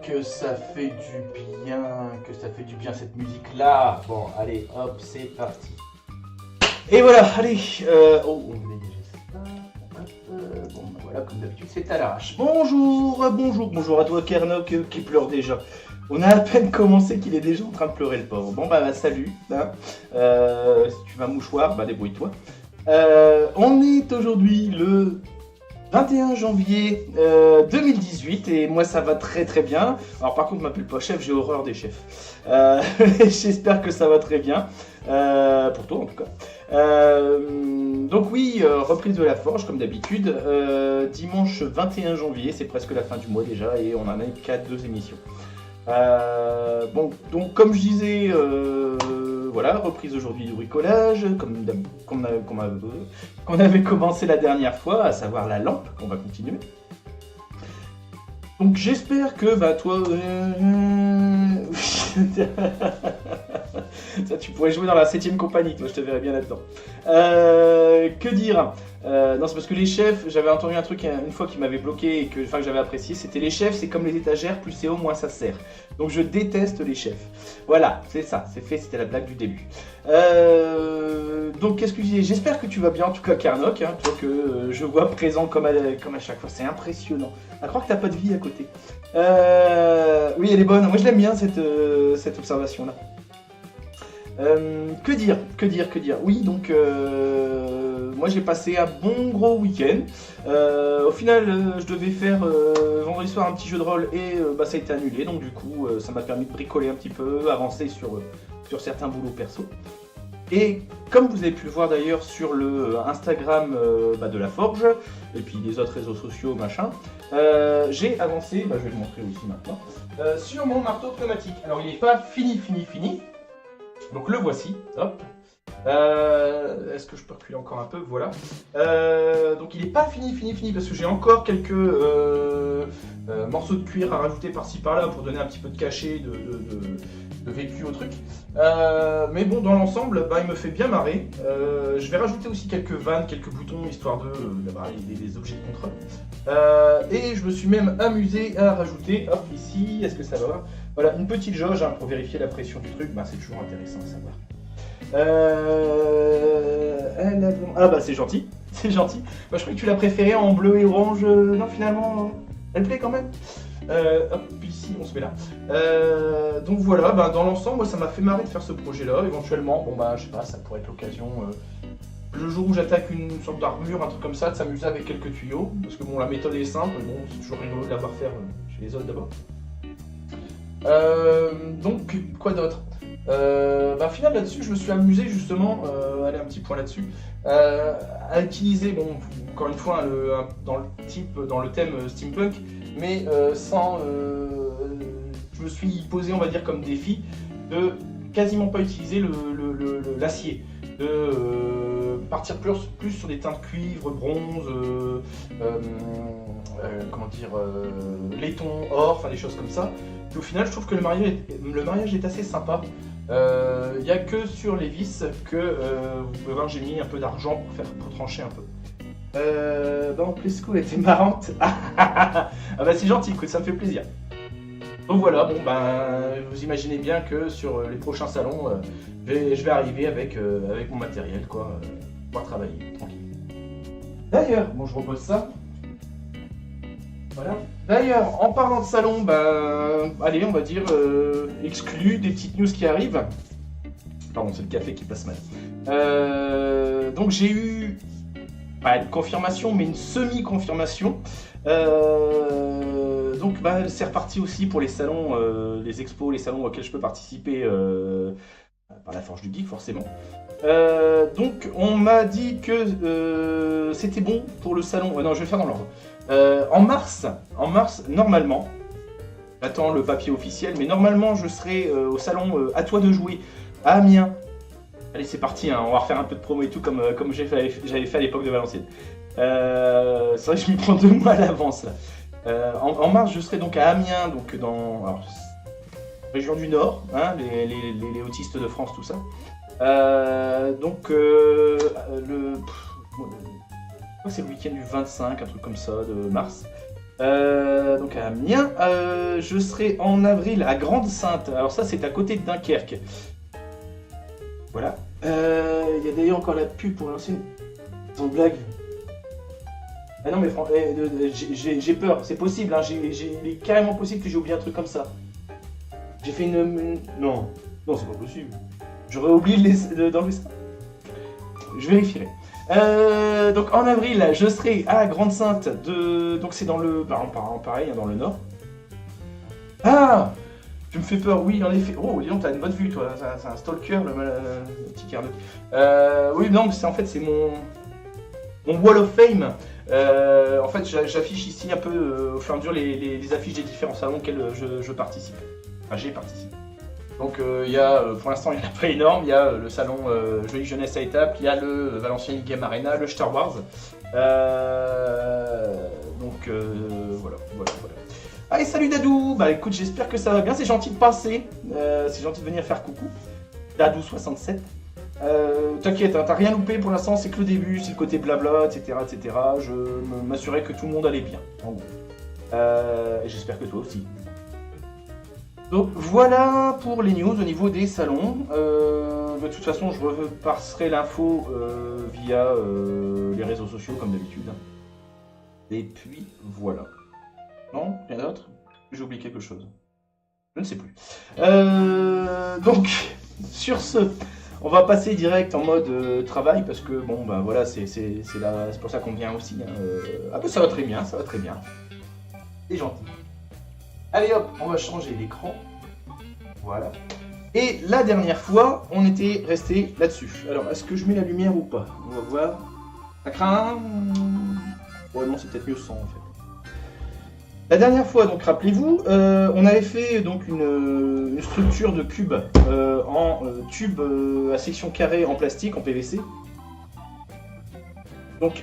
que ça fait du bien, cette musique-là. Bon, allez, hop, c'est parti. Et voilà, allez, on va dégager ça. Bon, bah voilà, comme d'habitude, c'est à l'arrache. Bonjour à toi, Kernok, qui pleure déjà. On a à peine commencé qu'il est déjà en train de pleurer, le pauvre. Bon, bah, salut, hein. Si tu vas mouchoir, bah, débrouille-toi. On est aujourd'hui le 21 janvier 2018 et moi ça va très très bien. Alors par contre, je m'appelle pas chef, j'ai horreur des chefs. J'espère que ça va très bien, pour toi en tout cas. Donc oui, reprise de la forge comme d'habitude, dimanche 21 janvier, c'est presque la fin du mois déjà et on en a qu'à 2 émissions. Bon, donc comme je disais, voilà, reprise aujourd'hui du bricolage, qu'on avait commencé la dernière fois, à savoir la lampe, qu'on va continuer. Donc j'espère que, bah toi... Ça, tu pourrais jouer dans la 7ème compagnie, toi, je te verrais bien là-dedans. Que dire? Non, c'est parce que les chefs, j'avais entendu un truc une fois qui m'avait bloqué et que j'avais apprécié, c'était les chefs, c'est comme les étagères, plus c'est haut, moins ça sert. Donc je déteste les chefs. Voilà, c'est ça, c'est fait, c'était la blague du début. Donc qu'est-ce que je disais? J'espère que tu vas bien, en tout cas Kernok, hein, toi que je vois présent comme à chaque fois, c'est impressionnant. À croire que t'as pas de vie à côté. Oui, elle est bonne, moi je l'aime bien cette observation-là. Que dire? Oui, donc moi j'ai passé un bon gros week-end. Au final, je devais faire vendredi soir un petit jeu de rôle et bah, ça a été annulé. Donc du coup, ça m'a permis de bricoler un petit peu, avancer sur certains boulots perso. Et comme vous avez pu le voir d'ailleurs sur le Instagram de la Forge, et puis les autres réseaux sociaux, machin, j'ai avancé, je vais le montrer aussi maintenant, sur mon marteau pneumatique. Alors il n'est pas fini. Donc le voici, hop. Est-ce que je peux reculer encore un peu? Voilà. Donc il n'est pas fini parce que j'ai encore quelques morceaux de cuir à rajouter par-ci par-là pour donner un petit peu de cachet, de vécu au truc. Mais bon, dans l'ensemble, il me fait bien marrer. Je vais rajouter aussi quelques vannes, quelques boutons, histoire d'avoir des objets de contrôle. Et je me suis même amusé à rajouter, hop, ici, est-ce que ça va? Voilà, une petite jauge hein, pour vérifier la pression du truc, c'est toujours intéressant à savoir. Ah bah c'est gentil. Je croyais que tu l'as préférée en bleu et orange, non finalement, elle plaît quand même. Hop, ici on se met là. Donc voilà, dans l'ensemble, moi ça m'a fait marrer de faire ce projet-là. Éventuellement, je sais pas, ça pourrait être l'occasion, le jour où j'attaque une sorte d'armure, un truc comme ça, de s'amuser avec quelques tuyaux. Parce que bon, la méthode est simple, c'est toujours rigolo de la voir faire chez les autres d'abord. Donc, quoi d'autre? Au final là-dessus, je me suis amusé justement, allez un petit point là-dessus, à utiliser, encore une fois, dans le thème steampunk, mais sans... je me suis posé, on va dire, comme défi de quasiment pas utiliser l'acier, de partir plus sur des teintes cuivre, bronze, laiton, or, enfin des choses comme ça. Puis au final, je trouve que le mariage est assez sympa. Il n'y a que sur les vis que vous pouvez voir, j'ai mis un peu d'argent pour trancher un peu. Donc Plesco était marrante. Ah c'est gentil, écoute, ça me fait plaisir. Donc voilà, vous imaginez bien que sur les prochains salons, je vais arriver avec mon matériel, quoi, pour pouvoir travailler tranquille. D'ailleurs, je repose ça. Voilà. D'ailleurs, en parlant de salon, allez, on va dire, exclu des petites news qui arrivent. Pardon, c'est le café qui passe mal. Donc j'ai eu, pas une confirmation, mais une semi-confirmation. Donc c'est reparti aussi pour les salons, les expos, les salons auxquels je peux participer par la Forge du Geek, forcément. Donc on m'a dit que c'était bon pour le salon. Non, je vais le faire dans l'ordre. En mars, normalement, j'attends le papier officiel, mais normalement je serai au salon À toi de jouer à Amiens. Allez, c'est parti, hein, on va refaire un peu de promo et tout comme j'avais fait à l'époque de Valenciennes. C'est vrai que je m'y prends 2 mois à l'avance là. En mars, je serai donc à Amiens, donc dans région du Nord, hein, les autistes de France, tout ça. C'est le week-end du 25, un truc comme ça, de mars. Donc à Amiens. Je serai en avril à Grande-Sainte. Alors ça, c'est à côté de Dunkerque. Voilà. Il y a d'ailleurs encore la pub pour lancer une blague. Ah non mais j'ai peur, c'est possible, hein. Il est carrément possible que j'ai oublié un truc comme ça. J'ai fait Non, non c'est pas possible. J'aurais oublié d'enlever ça. Je vérifierai. Donc en avril, je serai à Grande-Sainte donc c'est dans le... pareil, hein, dans le nord. Ah, tu me fais peur, oui, en effet. Oh, dis donc, t'as une bonne vue, toi. C'est un stalker, le petit Carlo. Oui, non, mais en fait, c'est mon Wall of Fame. En fait, j'affiche ici un peu au fur et à mesure les affiches des différents salons auxquels je participe. Enfin, j'ai participé. Donc, il y a, pour l'instant, il n'y en a pas énorme. Il y a le salon Jolie Jeunesse à Étaples, il y a le Valenciennes Game Arena, le Star Wars. Donc, voilà. Allez, salut Dadou! Bah écoute, j'espère que ça va bien. C'est gentil de passer. C'est gentil de venir faire coucou. Dadou67. T'inquiète, hein, t'as rien loupé pour l'instant, c'est que le début, c'est le côté blabla, etc. Je m'assurais que tout le monde allait bien, en gros. Et j'espère que toi aussi. Donc voilà pour les news au niveau des salons. De toute façon, je repasserai l'info via les réseaux sociaux comme d'habitude. Et puis voilà. Non, rien d'autre? J'ai oublié quelque chose. Je ne sais plus. Donc, sur ce, on va passer direct en mode travail parce que bon, ben voilà, c'est pour ça qu'on vient aussi. Hein. Ah ben ça va très bien, ça va très bien. C'est gentil. Allez hop, on va changer l'écran. Voilà. Et la dernière fois, on était resté là-dessus. Alors, est-ce que je mets la lumière ou pas? On va voir. Ça craint. Ouais, non, c'est peut-être mieux sans en fait. La dernière fois, donc rappelez-vous, on avait fait donc une structure de cube en tube à section carrée en plastique, en PVC. Donc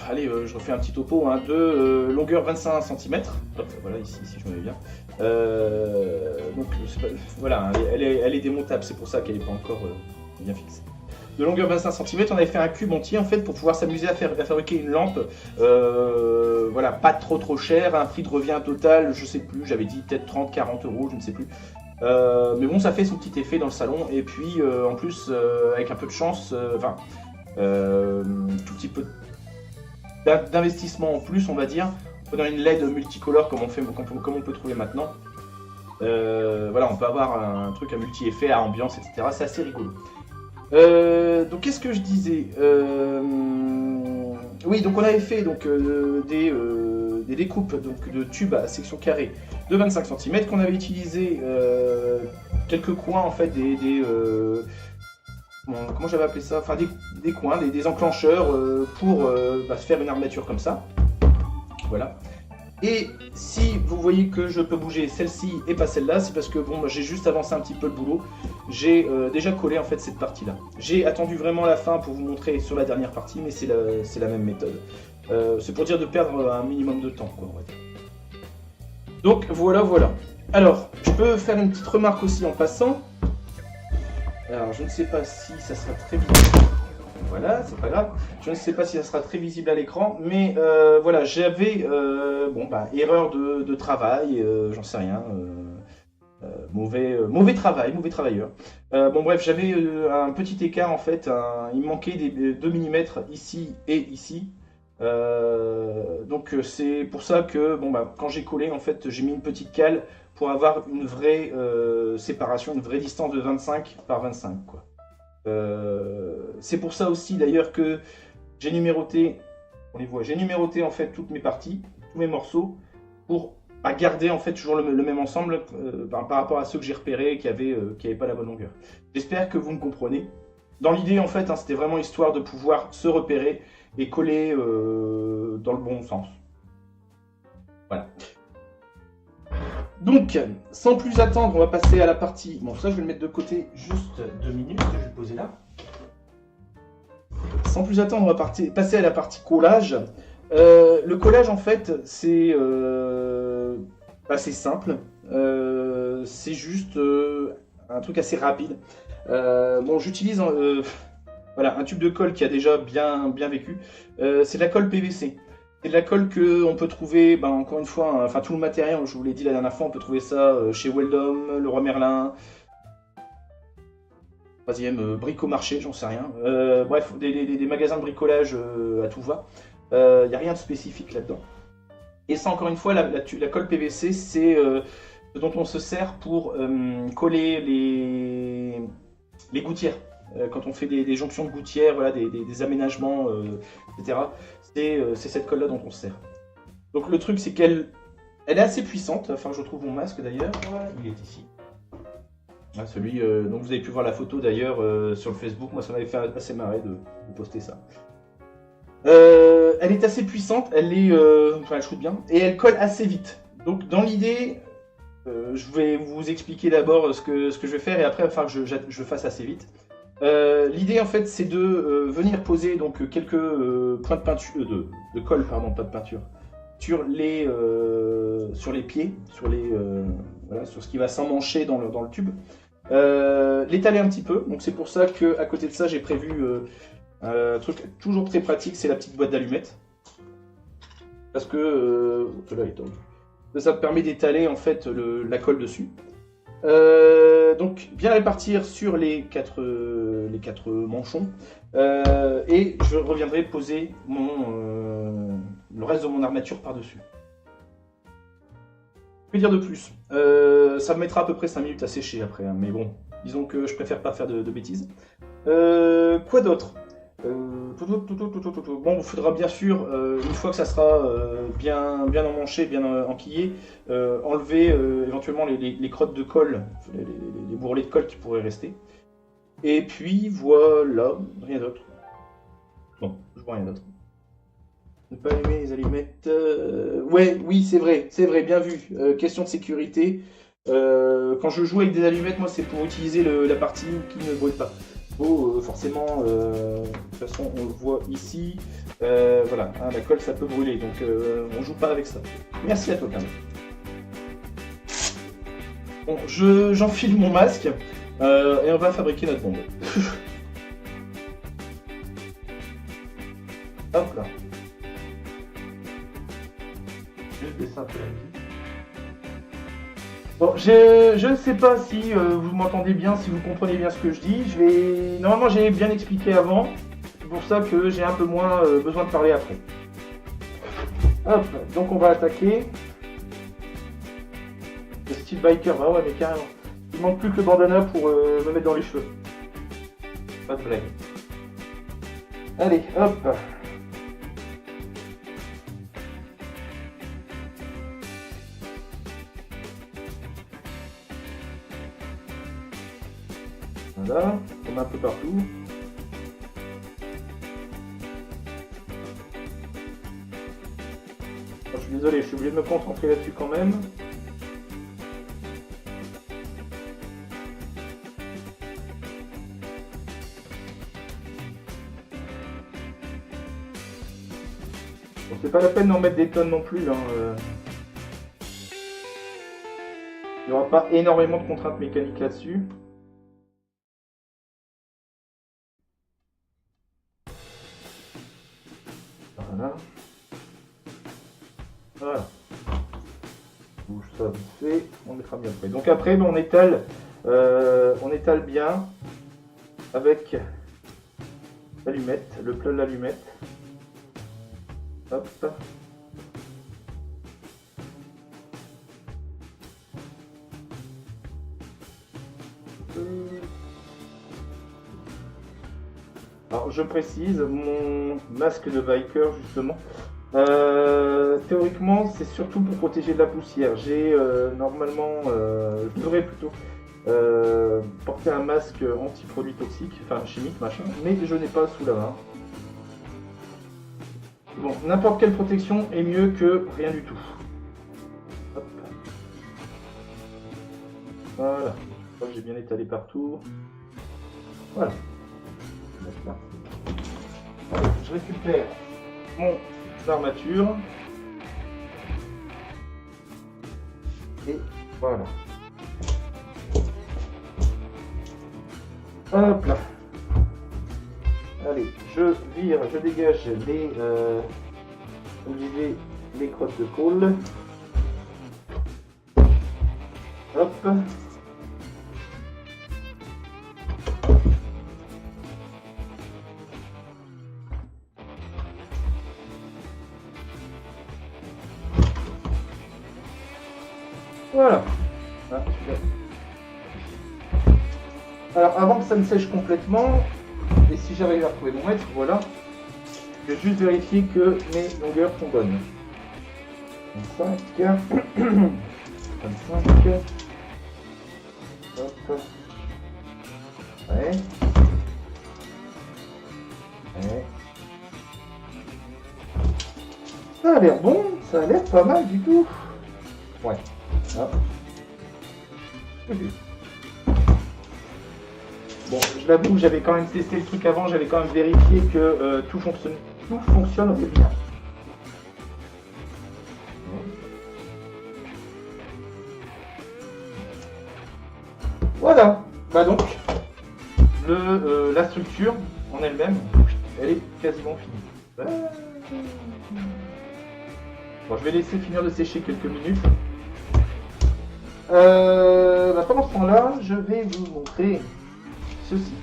allez, je refais un petit topo, hein, de longueur 25 cm. Hop, voilà, ici je me mets bien. Donc voilà, elle est démontable, c'est pour ça qu'elle n'est pas encore bien fixée. De longueur 25 cm, on avait fait un cube entier en fait pour pouvoir s'amuser à fabriquer une lampe, voilà, pas trop cher, un prix de revient total, je sais plus, j'avais dit peut-être 30-40 euros, je ne sais plus. Mais bon, ça fait son petit effet dans le salon, et puis en plus, avec un peu de chance, tout petit peu d'investissement en plus, on va dire, dans une LED multicolore comme on peut trouver maintenant. Voilà, on peut avoir un truc à multi-effet, à ambiance, etc. C'est assez rigolo. Donc qu'est-ce que je disais? Oui, donc on avait fait donc, des découpes donc, de tubes à section carrée de 25 cm qu'on avait utilisé quelques coins en fait comment j'avais appelé ça? Enfin des coins, des enclencheurs pour faire une armature comme ça. Voilà. Et si vous voyez que je peux bouger celle-ci et pas celle-là, c'est parce que bon, j'ai juste avancé un petit peu le boulot. J'ai déjà collé en fait cette partie-là. J'ai attendu vraiment la fin pour vous montrer sur la dernière partie, mais c'est la même méthode. C'est pour dire de perdre un minimum de temps, quoi, on va dire. Donc voilà. Alors, je peux faire une petite remarque aussi en passant. Alors, je ne sais pas si ça sera très visible. Voilà, c'est pas grave. Je ne sais pas si ça sera très visible à l'écran, mais voilà, j'avais erreur de travail, j'en sais rien. Mauvais travail, mauvais travailleur. Bon bref, j'avais un petit écart en fait, il me manquait des 2 mm ici et ici. Donc c'est pour ça que quand j'ai collé en fait, j'ai mis une petite cale pour avoir une vraie séparation, une vraie distance de 25 par 25 quoi. C'est pour ça aussi d'ailleurs que j'ai numéroté, on les voit, j'ai numéroté en fait toutes mes parties, tous mes morceaux pour garder en fait toujours le même ensemble par rapport à ceux que j'ai repérés et qui avaient pas la bonne longueur. J'espère que vous me comprenez. Dans l'idée en fait, c'était vraiment histoire de pouvoir se repérer et coller dans le bon sens. Voilà. Donc, sans plus attendre, on va passer à la partie... Bon, ça, je vais le mettre de côté juste 2 minutes, je vais le poser là. Sans plus attendre, on va passer à la partie collage. Le collage, en fait, c'est assez simple. C'est juste un truc assez rapide. Bon, j'utilise voilà, un tube de colle qui a déjà bien vécu. C'est de la colle PVC. C'est de la colle que on peut trouver, ben, encore une fois, hein, enfin tout le matériel, je vous l'ai dit la dernière fois, on peut trouver ça chez Weldom, Leroy Merlin, troisième Bricomarché, j'en sais rien. Bref, des magasins de bricolage à tout va. Il n'y a rien de spécifique là-dedans. Et ça, encore une fois, la colle PVC, c'est ce dont on se sert pour coller les gouttières. Quand on fait des jonctions de gouttières, voilà, des aménagements, etc. C'est cette colle-là dont on se sert. Donc le truc, c'est qu'elle est assez puissante. Enfin, je trouve mon masque d'ailleurs. Voilà, il est ici. Ah, celui dont vous avez pu voir la photo d'ailleurs sur le Facebook. Moi, ça m'avait fait assez marrer de poster ça. Elle est assez puissante, enfin, elle shoot bien, et elle colle assez vite. Donc dans l'idée, je vais vous expliquer d'abord ce que je vais faire et après, enfin, je fasse assez vite. L'idée en fait, c'est de venir poser donc quelques points de peinture, de colle, pardon, pas de peinture, sur les pieds, voilà, sur ce qui va s'emmancher dans le tube. L'étaler un petit peu, donc c'est pour ça qu'à côté de ça, j'ai prévu un truc toujours très pratique, c'est la petite boîte d'allumettes. Parce que ça permet d'étaler en fait la colle dessus. Donc bien répartir sur les quatre manchons. Et je reviendrai poser le reste de mon armature par-dessus. Que dire de plus, ça me mettra à peu près 5 minutes à sécher après, hein, mais bon, disons que je préfère pas faire de bêtises. Quoi d'autre? Bon, il faudra bien sûr, une fois que ça sera bien emmanché, bien enquillé, enlever éventuellement les crottes de colle, les bourrelets de colle qui pourraient rester. Et puis voilà, rien d'autre. Bon, je vois rien d'autre. Ne pas allumer les allumettes. Ouais, oui, c'est vrai, bien vu. Question de sécurité. Quand je joue avec des allumettes, moi, c'est pour utiliser la partie qui ne brûle pas. Forcément, de toute façon, on le voit ici. Voilà, hein, la colle, ça peut brûler, donc on joue pas avec ça. Merci à toi, Carl. Bon, j'enfile mon masque et on va fabriquer notre bombe. Hop là. Juste baisser un peu la musique. Bon, je ne sais pas si vous m'entendez bien, si vous comprenez bien ce que je dis. Normalement, j'ai bien expliqué avant. C'est pour ça que j'ai un peu moins besoin de parler après. Hop, donc on va attaquer. Le style biker, bah ouais, mais carrément. Il manque plus que le bandana pour me mettre dans les cheveux. Pas de blague. Allez, hop. Voilà, on met un peu partout. Je suis désolé, je suis obligé de me concentrer là-dessus quand même. Bon, c'est pas la peine d'en mettre des tonnes non plus. Hein. Il n'y aura pas énormément de contraintes mécaniques là-dessus. Voilà. Voilà. Bouge ça vite fait, on mettra bien après. Donc après, on étale bien avec l'allumette, le plat de l'allumette. Hop. Alors je précise, mon masque de biker justement, théoriquement c'est surtout pour protéger de la poussière. J'ai normalement, je devrais plutôt porter un masque anti-produits toxiques, enfin chimiques machin, mais je n'ai pas sous la main. Bon, n'importe quelle protection est mieux que rien du tout. Hop. Voilà, je crois que j'ai bien étalé partout. Voilà. Allez, je récupère mon armature. Et voilà. Hop là. Allez, je dégage Donc j'y vais les crottes de colle. Hop. Voilà. Alors avant que ça ne sèche complètement, et si j'arrive à retrouver mon mètre, voilà, je vais juste vérifier que mes longueurs sont bonnes. 25, 25, hop, ouais, ouais. Ça a l'air bon, ça a l'air pas mal du tout. Ouais, hop. Bon, je l'avoue, j'avais quand même testé le truc avant, j'avais quand même vérifié que tout fonctionnerait bien. Voilà, bah donc, la structure en elle-même, elle est quasiment finie. Bon, je vais laisser finir de sécher quelques minutes. Pendant ce temps-là, je vais vous montrer ceci.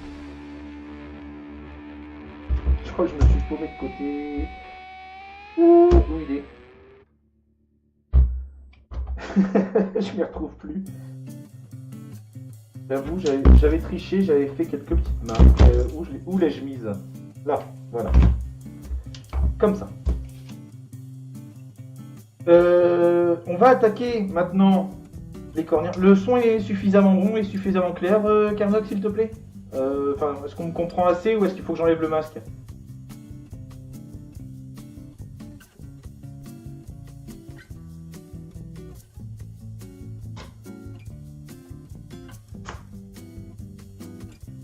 Je crois que je me suis paumé de côté. Où il est? Je m'y retrouve plus. J'avoue, j'avais triché, j'avais fait quelques petites marques. Où l'ai-je mise? Là, voilà. Comme ça. On va attaquer maintenant les cornières. Le son est suffisamment bon et suffisamment clair, Carnock, s'il te plaît? Est-ce qu'on me comprend assez ou est-ce qu'il faut que j'enlève le masque?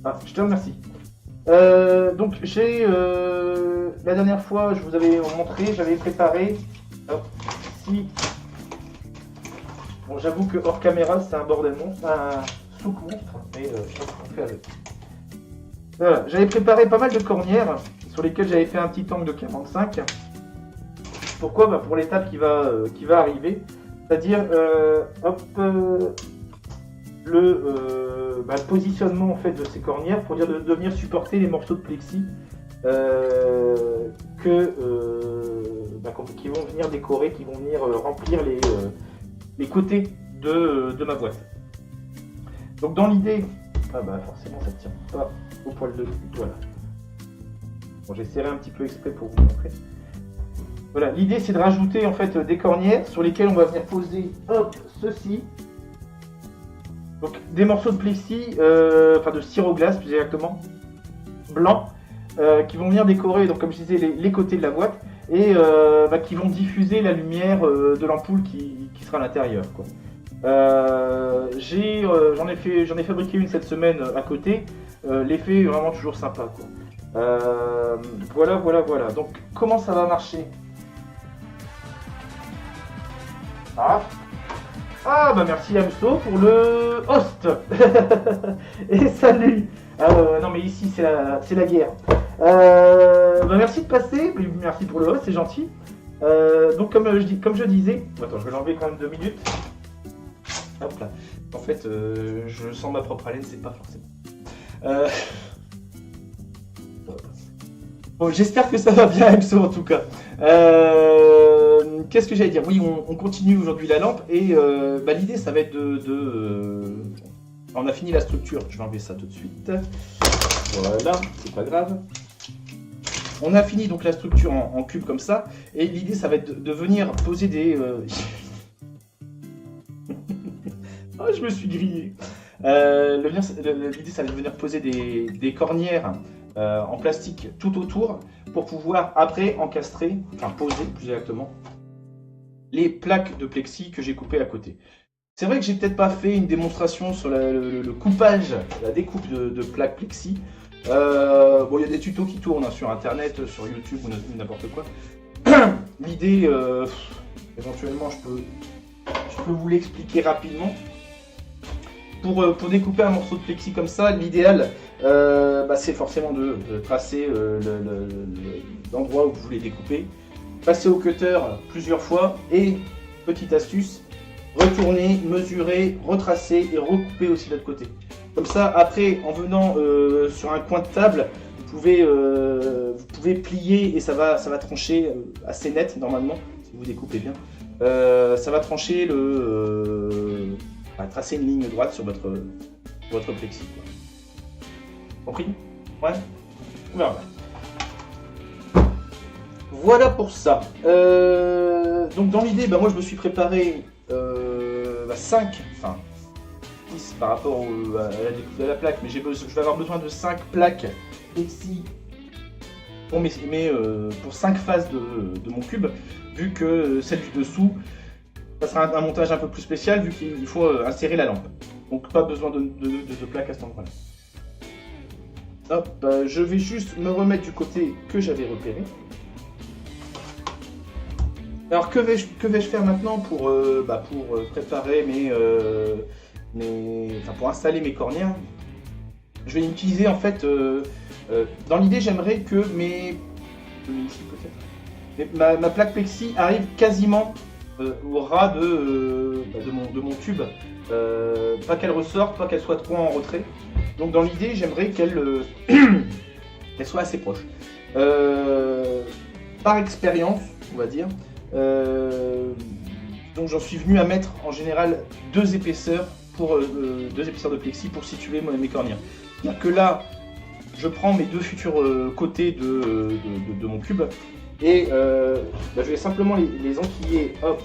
Ah, je te remercie. Donc j'ai la dernière fois, je vous avais montré, j'avais préparé. Ici. Bon, j'avoue que hors caméra, c'est un bordel monstre, un souk monstre, mais je sais pas ce qu'on fait avec. Voilà, j'avais préparé pas mal de cornières sur lesquelles j'avais fait un petit angle de 45. Pourquoi? Bah, pour l'étape qui va arriver, c'est-à-dire le positionnement en fait de ces cornières pour dire de venir supporter les morceaux de plexi qui vont venir décorer, qui vont venir remplir les côtés de ma boîte. Donc dans l'idée, forcément ça ne tient pas au poil de voilà. Bon, j'ai serré un petit peu exprès pour vous montrer. Voilà, l'idée c'est de rajouter en fait des cornières sur lesquelles on va venir poser ceci. Donc des morceaux de plexi, de styroglace plus exactement, blanc, qui vont venir décorer, donc comme je disais, les côtés de la boîte et qui vont diffuser la lumière de l'ampoule qui sera à l'intérieur. J'en ai fabriqué une cette semaine à côté. L'effet est vraiment toujours sympa. Voilà. Donc comment ça va marcher? Merci Amso pour le host. Et salut. Non mais ici c'est la guerre. Merci de passer, merci pour le host, c'est gentil. Donc comme je disais, attends, je vais l'enlever quand même 2 minutes. Hop là. En fait, je sens ma propre haleine, c'est pas forcément. Bon, j'espère que ça va bien, Amso en tout cas. Qu'est-ce que j'allais dire? Oui, on continue aujourd'hui la lampe et l'idée ça va être on a fini la structure, je vais enlever ça tout de suite. Voilà, c'est pas grave. On a fini donc la structure en cube comme ça et l'idée ça va être de venir poser des... Oh, je me suis grillé. L'idée ça va être de venir poser des cornières en plastique tout autour pour pouvoir après encastrer, poser plus exactement, les plaques de plexi que j'ai coupées à côté. C'est vrai que j'ai peut-être pas fait une démonstration sur le coupage, la découpe de plaques plexi. Il y a des tutos qui tournent sur internet, sur YouTube ou n'importe quoi. L'idée, éventuellement je peux vous l'expliquer rapidement. Pour découper un morceau de plexi comme ça, l'idéal c'est forcément de tracer l'endroit où vous voulez découper passer au cutter plusieurs fois et, petite astuce, retourner, mesurer, retracer et recouper aussi de l'autre côté. Comme ça, après, en venant sur un coin de table, vous pouvez plier et ça va trancher assez net normalement, si vous découpez bien. Ça va trancher tracer une ligne droite sur votre plexi. Quoi. Compris? Ouais? On verra. Voilà pour ça. Donc dans l'idée, moi je me suis préparé 5, enfin 10 par rapport à la découpe de la plaque, mais je vais avoir besoin de 5 plaques ici pour 5 faces de mon cube, vu que celle du dessous, ça sera un montage un peu plus spécial, vu qu'il faut insérer la lampe. Donc pas besoin de plaques à cet endroit-là. Hop, je vais juste me remettre du côté que j'avais repéré. Alors que vais-je faire maintenant pour préparer pour installer mes cornières? Je vais utiliser en fait, dans l'idée j'aimerais que ma plaque plexi arrive quasiment au ras de mon tube, pas qu'elle ressorte, pas qu'elle soit trop en retrait. Donc dans l'idée j'aimerais qu'elle soit assez proche. Par expérience, on va dire. Donc j'en suis venu à mettre en général 2 épaisseurs de plexi pour situer mes cornières. C'est-à-dire que là, je prends mes 2 futurs côtés de mon cube et je vais simplement les enquiller, hop,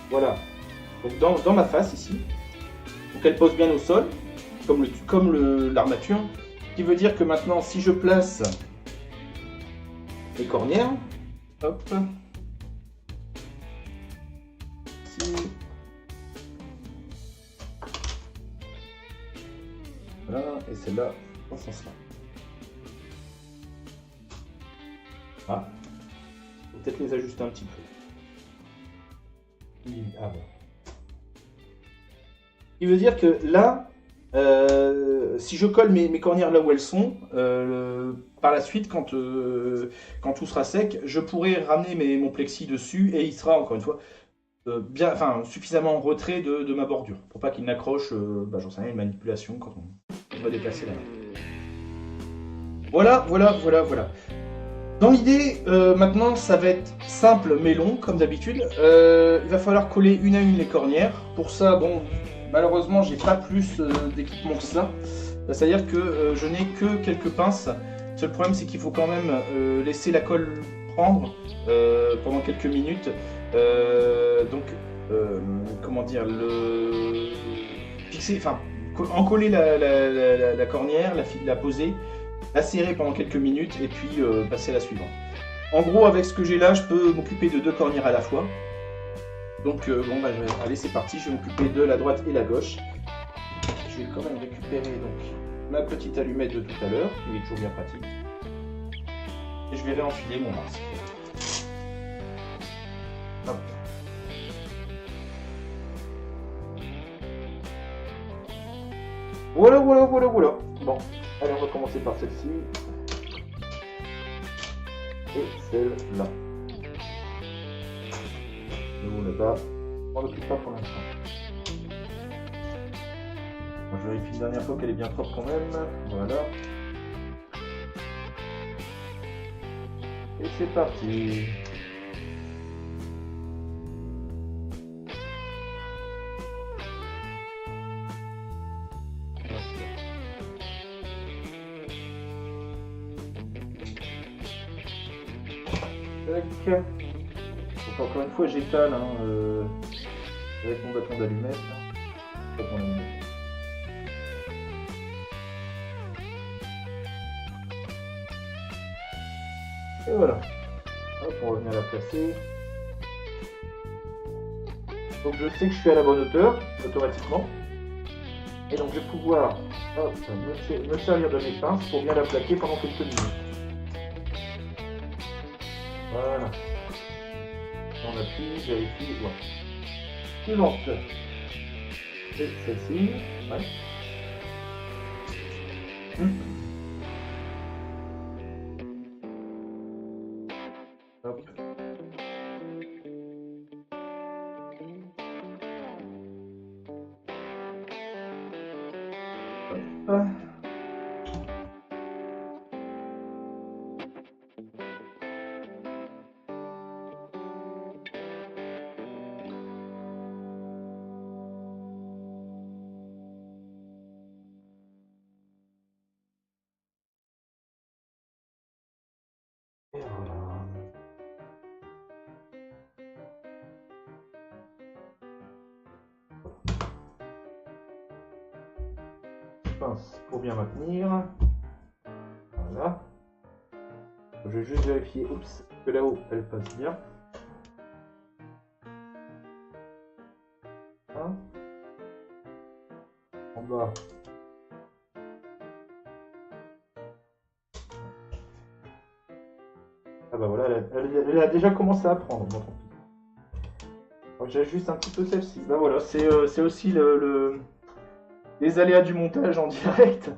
voilà, donc dans ma face ici, pour qu'elle pose bien au sol, comme l'armature, ce qui veut dire que maintenant si je place les cornières, hop, voilà, et celle-là dans ce sens-là. Ah, peut-être les ajuster un petit peu. Ah bon. Ce qui veut dire que là, si je colle mes cornières là où elles sont, par la suite, quand tout sera sec, je pourrai ramener mon plexi dessus et il sera encore une fois suffisamment en retrait de ma bordure pour pas qu'il n'accroche, j'en sais rien, une manipulation quand on va déplacer la main. Voilà. Dans l'idée, maintenant, ça va être simple mais long, comme d'habitude. Il va falloir coller une à une les cornières. Pour ça, malheureusement, j'ai pas plus d'équipement que ça. C'est-à-dire que je n'ai que quelques pinces. Le seul problème, c'est qu'il faut quand même laisser la colle prendre pendant quelques minutes. Encoller la cornière, la poser, la serrer pendant quelques minutes et puis passer à la suivante. En gros, avec ce que j'ai là, je peux m'occuper de 2 cornières à la fois. Donc allez, c'est parti, je vais m'occuper de la droite et la gauche. Je vais quand même récupérer ma petite allumette de tout à l'heure, qui est toujours bien pratique. Et je vais réenfiler mon masque. Hop. Voilà. Bon, allez, on va commencer par celle-ci. Et celle-là. Nous, là-bas, on n'occupe pas pour l'instant. Je vérifie une dernière fois qu'elle est bien propre quand même. Voilà. Et c'est parti. Donc encore une fois j'étale avec mon bâton d'allumette. Et voilà. Hop, on revient à la placer. Donc je sais que je suis à la bonne hauteur automatiquement. Et donc je vais pouvoir me servir de mes pinces pour bien la plaquer pendant quelques minutes. Voilà. On appuie, vérifie, voilà. Suivante. C'est celle-ci. Ouais. Hop. Hop. Et voilà. Pince pour bien maintenir. Voilà. Je vais juste vérifier que là-haut elle passe bien. Hein, en bas. Ah bah voilà, elle a déjà commencé à prendre. Bon, tant pis. J'ajuste un petit peu celle-ci. Bah voilà, c'est aussi les aléas du montage en direct.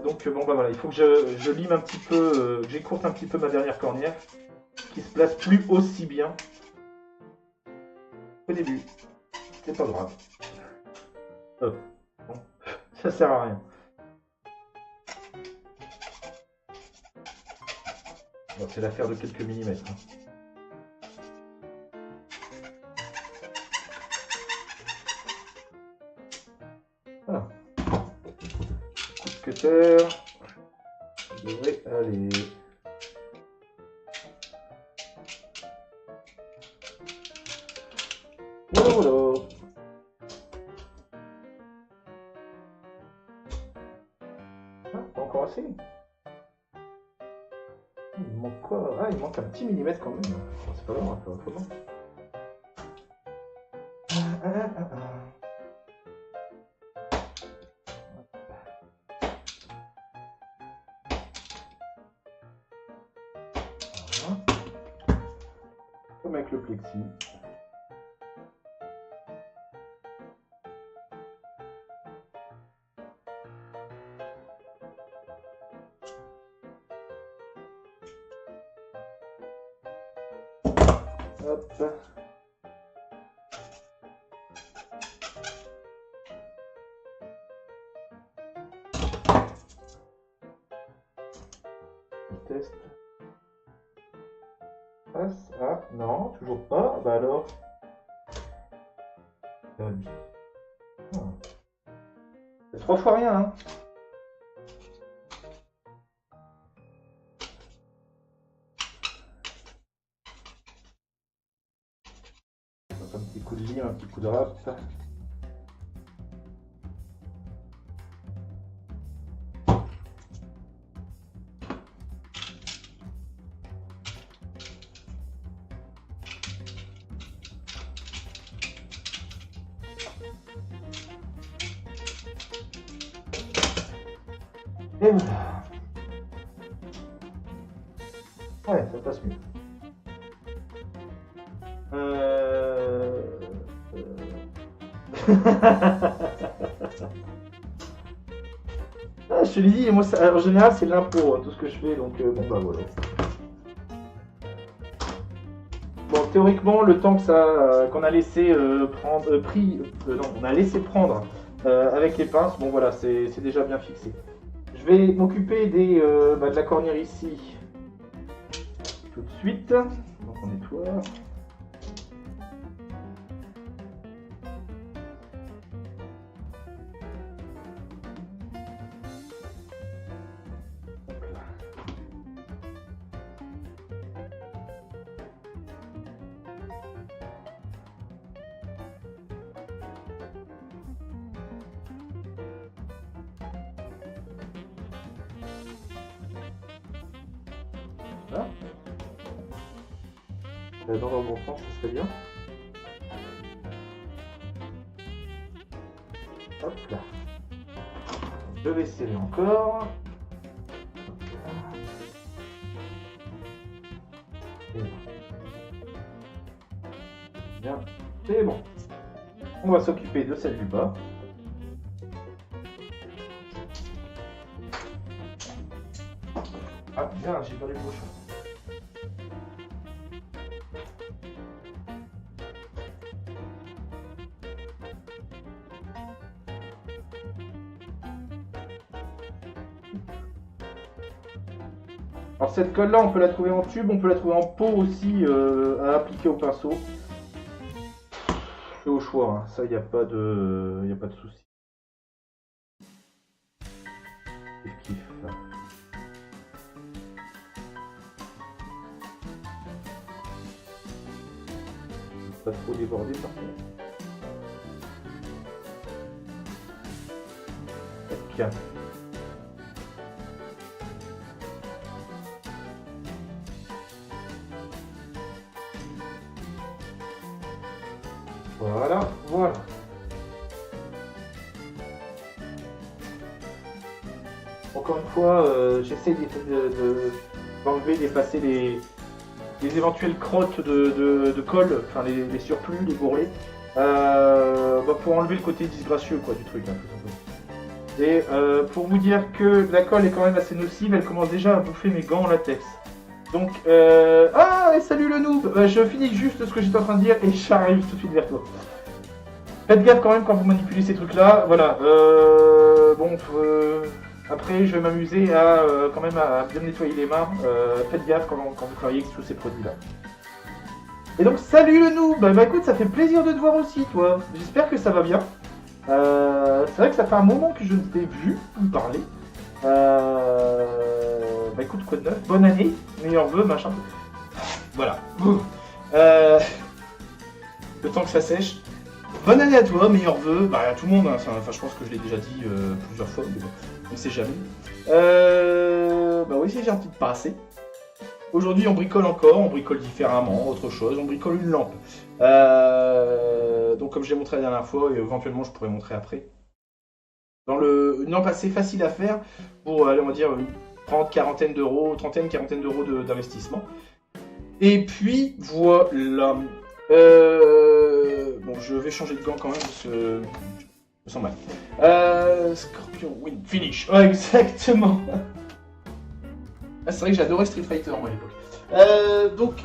Donc bon bah voilà, il faut que je lime un petit peu, que j'écourte un petit peu ma dernière cornière, qui se place plus aussi bien qu'au début. C'est pas grave. Bon, ça sert à rien. Bon, c'est l'affaire de quelques millimètres. Hein. Voilà. Coup de cutter. Ça devrait aller. Voilà. Ah, pas encore assez. Il manque quoi? Ah, il manque un petit millimètre quand même. C'est pas grave, on va faire autrement. Voilà. Comme avec le plexi. Hop. On teste. Passe. Ah, non, toujours pas. Bah alors. C'est 3 fois rien, hein. Un petit coup de lime, un petit coup de rap. Et voilà. Ouais, ça passe mieux. Ah, je te l'ai dit, moi en général c'est l'impro, hein, tout ce que je fais, donc bon bah voilà. Bon, théoriquement, le temps que qu'on a laissé prendre, non, on a laissé prendre avec les pinces, bon voilà, c'est déjà bien fixé. Je vais m'occuper de la cornière ici tout de suite. Donc on nettoie. Voilà. Dans un bon sens, ça serait bien. Hop là. Je vais serrer encore. Bien, c'est bon. On va s'occuper de celle du bas. Ah bien, j'ai perdu le bouchon. Alors cette colle là on peut la trouver en tube, on peut la trouver en pot aussi à appliquer au pinceau. C'est au choix, hein. Ça y a pas de souci. Kiff. Pas trop débordé par contre. Tiens. Voilà, voilà. Encore une fois, j'essaie d'enlever, d'effacer les éventuelles crottes de colle, enfin les surplus, les bourrelets, pour enlever le côté disgracieux quoi, du truc, hein, tout simplement. Et pour vous dire que la colle est quand même assez nocive, elle commence déjà à bouffer mes gants en latex. Donc, ah, et salut le noob, je finis juste ce que j'étais en train de dire et j'arrive tout de suite vers toi. Faites gaffe quand même quand vous manipulez ces trucs là, voilà. Bon, après je vais m'amuser à quand même à bien nettoyer les mains. Faites gaffe quand vous travaillez avec tous ces produits là. Et donc salut le noob, bah écoute, ça fait plaisir de te voir aussi toi. J'espère que ça va bien. C'est vrai que ça fait un moment que je ne t'ai vu ou parler. Bah écoute, quoi de neuf, bonne année, meilleurs vœux, machin. Voilà. Le temps que ça sèche. Bonne année à toi, meilleurs vœux, bah à tout le monde, hein. Enfin je pense que je l'ai déjà dit plusieurs fois, mais bon, on ne sait jamais. Bah oui, c'est gentil de passer. Aujourd'hui on bricole encore, on bricole différemment, autre chose, on bricole une lampe. Donc comme je l'ai montré la dernière fois, et éventuellement je pourrais montrer après. Dans une lampe assez facile à faire, pour aller on va dire une trentaine, quarantaine d'euros d'investissement. Et puis voilà. Bon, je vais changer de gant quand même parce que je me sens mal. Scorpion Win Finish. Ouais, exactement. Ah, c'est vrai que j'adorais Street Fighter moi à l'époque. Donc,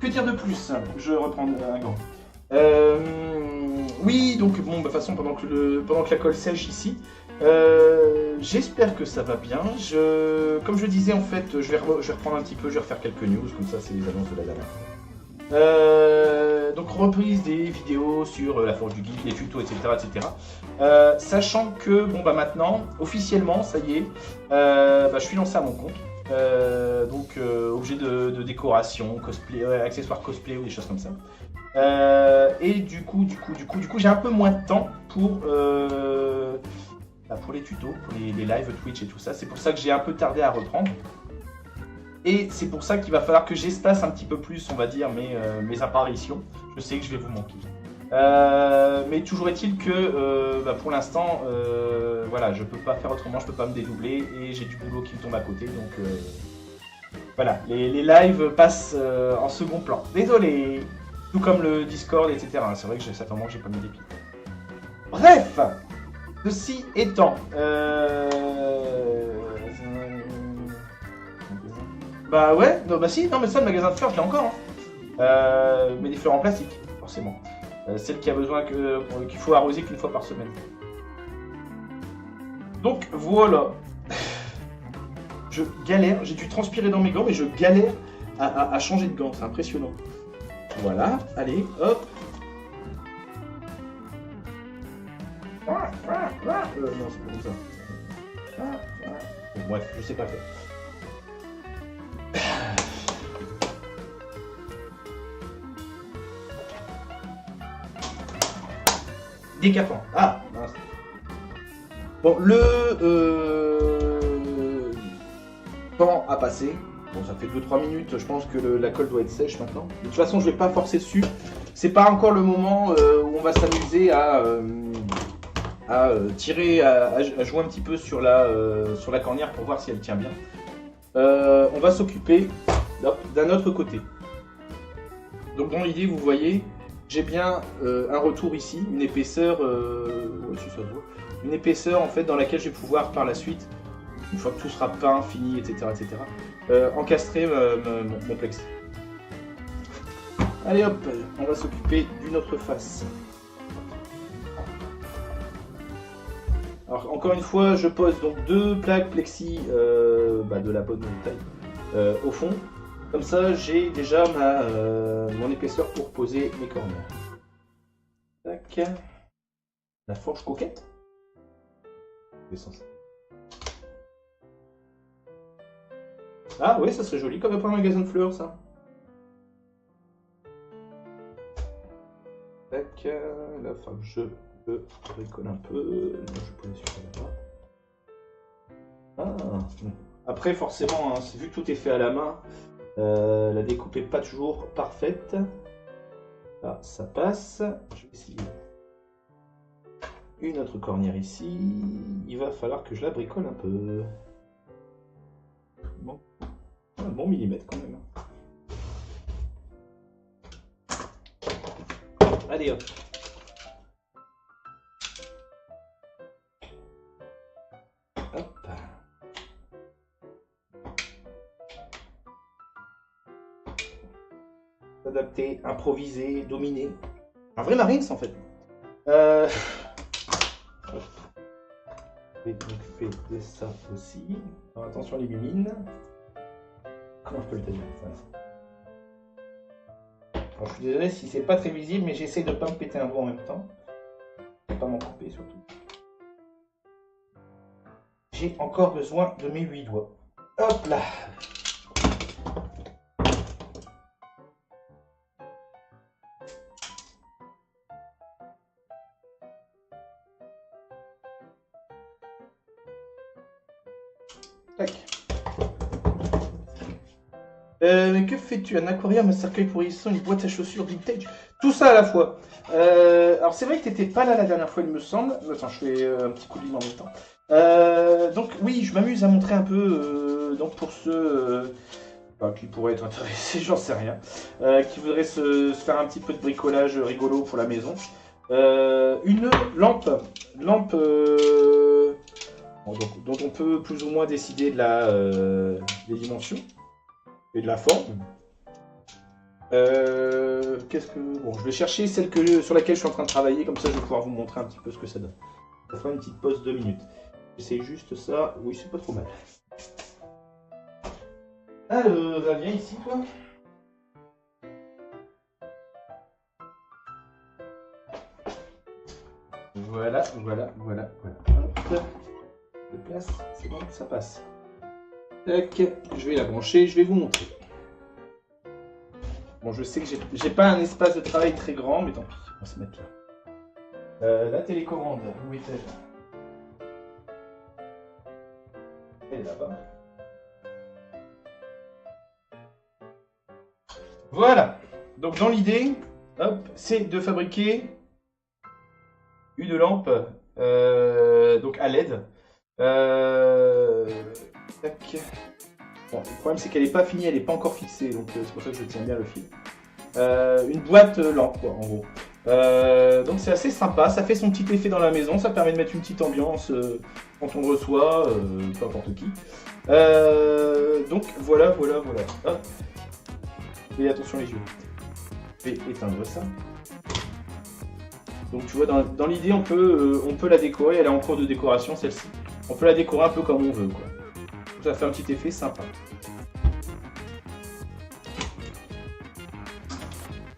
que dire de plus? Je reprends un gant. Oui, donc bon, de toute façon, pendant que la colle sèche ici, j'espère que ça va bien. Comme je disais, en fait, je vais reprendre un petit peu, je vais refaire quelques news, comme ça, c'est les annonces de la dernière fois. Donc reprise des vidéos sur la forge du geek, les tutos, etc. Sachant que bon bah maintenant, officiellement, ça y est, je suis lancé à mon compte. Donc objet de décoration, cosplay, accessoires cosplay ou des choses comme ça. Et du coup, j'ai un peu moins de temps pour les tutos, pour les lives Twitch et tout ça. C'est pour ça que j'ai un peu tardé à reprendre. Et c'est pour ça qu'il va falloir que j'espace un petit peu plus, on va dire, mes apparitions. Je sais que je vais vous manquer. Mais toujours est-il que pour l'instant, voilà, je peux pas faire autrement, je peux pas me dédoubler et j'ai du boulot qui me tombe à côté. Donc voilà, les lives passent en second plan. Désolé. Tout comme le Discord, etc. C'est vrai que ça fait un moment que j'ai pas mis des pieds. Bref, ceci étant, bah ouais, non, bah si, non mais ça le magasin de fleurs je l'ai encore, hein. Mais des fleurs en plastique, forcément. Celle qui a besoin qu'il faut arroser qu'une fois par semaine. Donc voilà. Je galère, j'ai dû transpirer dans mes gants, mais je galère à changer de gants, c'est impressionnant. Voilà, allez, hop. Non, c'est pas comme ça. Bon, bref, je sais pas faire. Décapant. Ah, mince. Bon, le temps a passé. Bon, ça fait 2-3 minutes, je pense que la colle doit être sèche maintenant. De toute façon, je vais pas forcer dessus. C'est pas encore le moment où on va s'amuser à tirer, à jouer un petit peu sur la cornière pour voir si elle tient bien. On va s'occuper d'un autre côté. Donc dans l'idée, vous voyez, j'ai bien un retour ici, une épaisseur, ouais, si ça se voit, une épaisseur en fait dans laquelle je vais pouvoir par la suite, une fois que tout sera peint, fini, etc., encastrer mon plexi. Allez hop, on va s'occuper d'une autre face. Alors encore une fois, je pose donc deux plaques plexi de la bonne taille au fond. Comme ça, j'ai déjà mon épaisseur pour poser mes cornières. Tac. La forge coquette. C'est censé. Ah oui, ça serait joli comme pour un magasin de fleurs, ça. Tac. Là, enfin, je bricole un peu. Là, je peux sur là-bas. Ah. Après, forcément, hein, vu que tout est fait à la main, la découpe n'est pas toujours parfaite. Là, ça passe. Je vais essayer une autre cornière ici. Il va falloir que je la bricole un peu. Bon, un bon millimètre quand même. Allez hop. Hop. Adapter, improviser, dominer. Un vrai Marines en fait. Je vais m'occuper de ça aussi. Alors, attention les mimines. Comment je peux le tenir? Alors, je suis désolé si c'est pas très visible, mais j'essaie de ne pas me péter un doigt en même temps. De pas m'en couper surtout. J'ai encore besoin de mes 8 doigts. Hop là. Tac. Mais que fais-tu? Un aquarium, un cercueil pour hérisson, une boîte à chaussures vintage? Tout ça à la fois. Alors c'est vrai que tu n'étais pas là la dernière fois, il me semble. Attends, je fais un petit coup de ligne en même temps. Donc oui, je m'amuse à montrer un peu, donc pour ceux qui pourraient être intéressés, j'en sais rien, qui voudraient se faire un petit peu de bricolage rigolo pour la maison. Une lampe dont on peut plus ou moins décider de des dimensions et de la forme. Bon, je vais chercher celle sur laquelle je suis en train de travailler, comme ça je vais pouvoir vous montrer un petit peu ce que ça donne. Ça fera une petite pause 2 minutes. J'essaie juste ça. Oui, c'est pas trop mal. Alors, viens ici, toi. Voilà. Hop. De place, c'est bon, ça passe. Tac, je vais la brancher, je vais vous montrer. Bon, je sais que j'ai pas un espace de travail très grand, mais tant pis, on va se mettre là. La télécommande, où est-elle? Elle est là-bas. Voilà. Donc dans l'idée, c'est de fabriquer une lampe donc à LED. Tac. Bon, le problème c'est qu'elle n'est pas finie, elle n'est pas encore fixée, donc c'est pour ça que je tiens bien le fil. Une boîte lampe quoi, en gros. Donc c'est assez sympa, ça fait son petit effet dans la maison, ça permet de mettre une petite ambiance quand on reçoit, peu importe qui. Donc voilà. Hop. Et attention les yeux. Je vais éteindre ça. Donc tu vois, dans l'idée, on peut la décorer, elle est en cours de décoration celle-ci. On peut la décorer un peu comme on veut, quoi. Ça fait un petit effet sympa.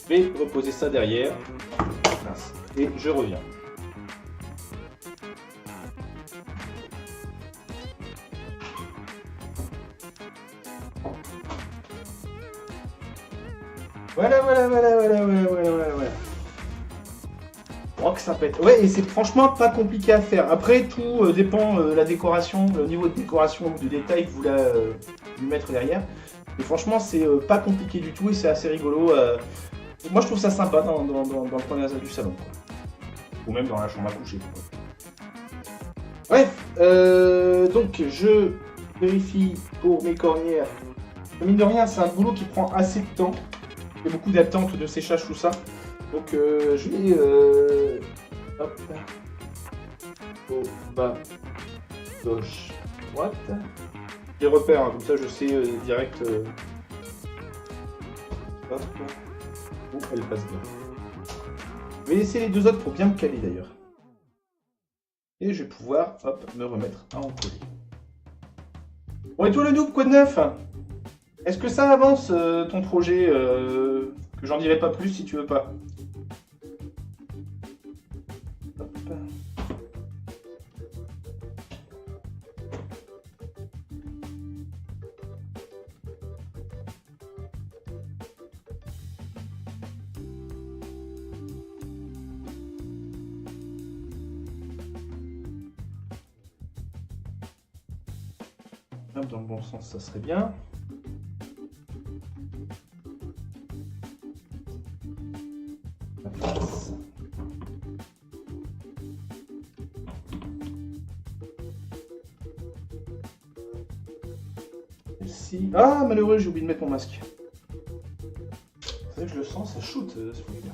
Je vais reposer ça derrière. Et je reviens. Voilà. Oh, que ça pète. Ouais, et c'est franchement pas compliqué à faire. Après, tout dépend de la décoration, le niveau de décoration ou de détail que vous voulez lui mettre derrière. Et franchement, c'est pas compliqué du tout et c'est assez rigolo. Moi, je trouve ça sympa dans le coin du salon, quoi. Ou même dans la chambre à coucher. Bref, donc je vérifie pour mes cornières. Mine de rien, c'est un boulot qui prend assez de temps. Il y a beaucoup d'attente, de séchage, tout ça. Donc je vais hop, au bas, gauche, droite. Les repères, hein, comme ça je sais direct hop, où elle passe bien. Je vais laisser les deux autres pour bien me caler d'ailleurs. Et je vais pouvoir me remettre à encoller. Bon et toi le noob, quoi de neuf? Est-ce que ça avance ton projet que j'en dirai pas plus si tu veux pas. Hop. Hop, dans le bon sens, ça serait bien. Ici. Ah, malheureux, j'ai oublié de mettre mon masque. C'est vrai que je le sens, ça shoot ce truc-là.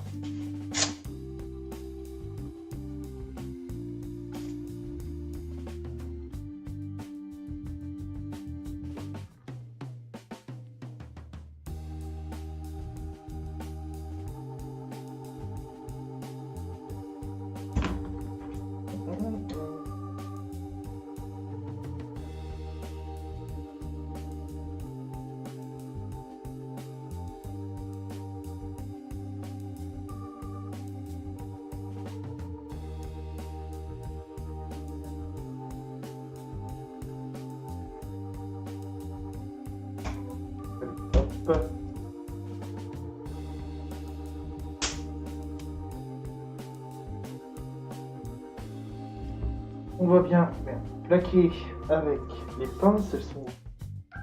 Hop. On va bien plaquer avec les pinces, elles sont...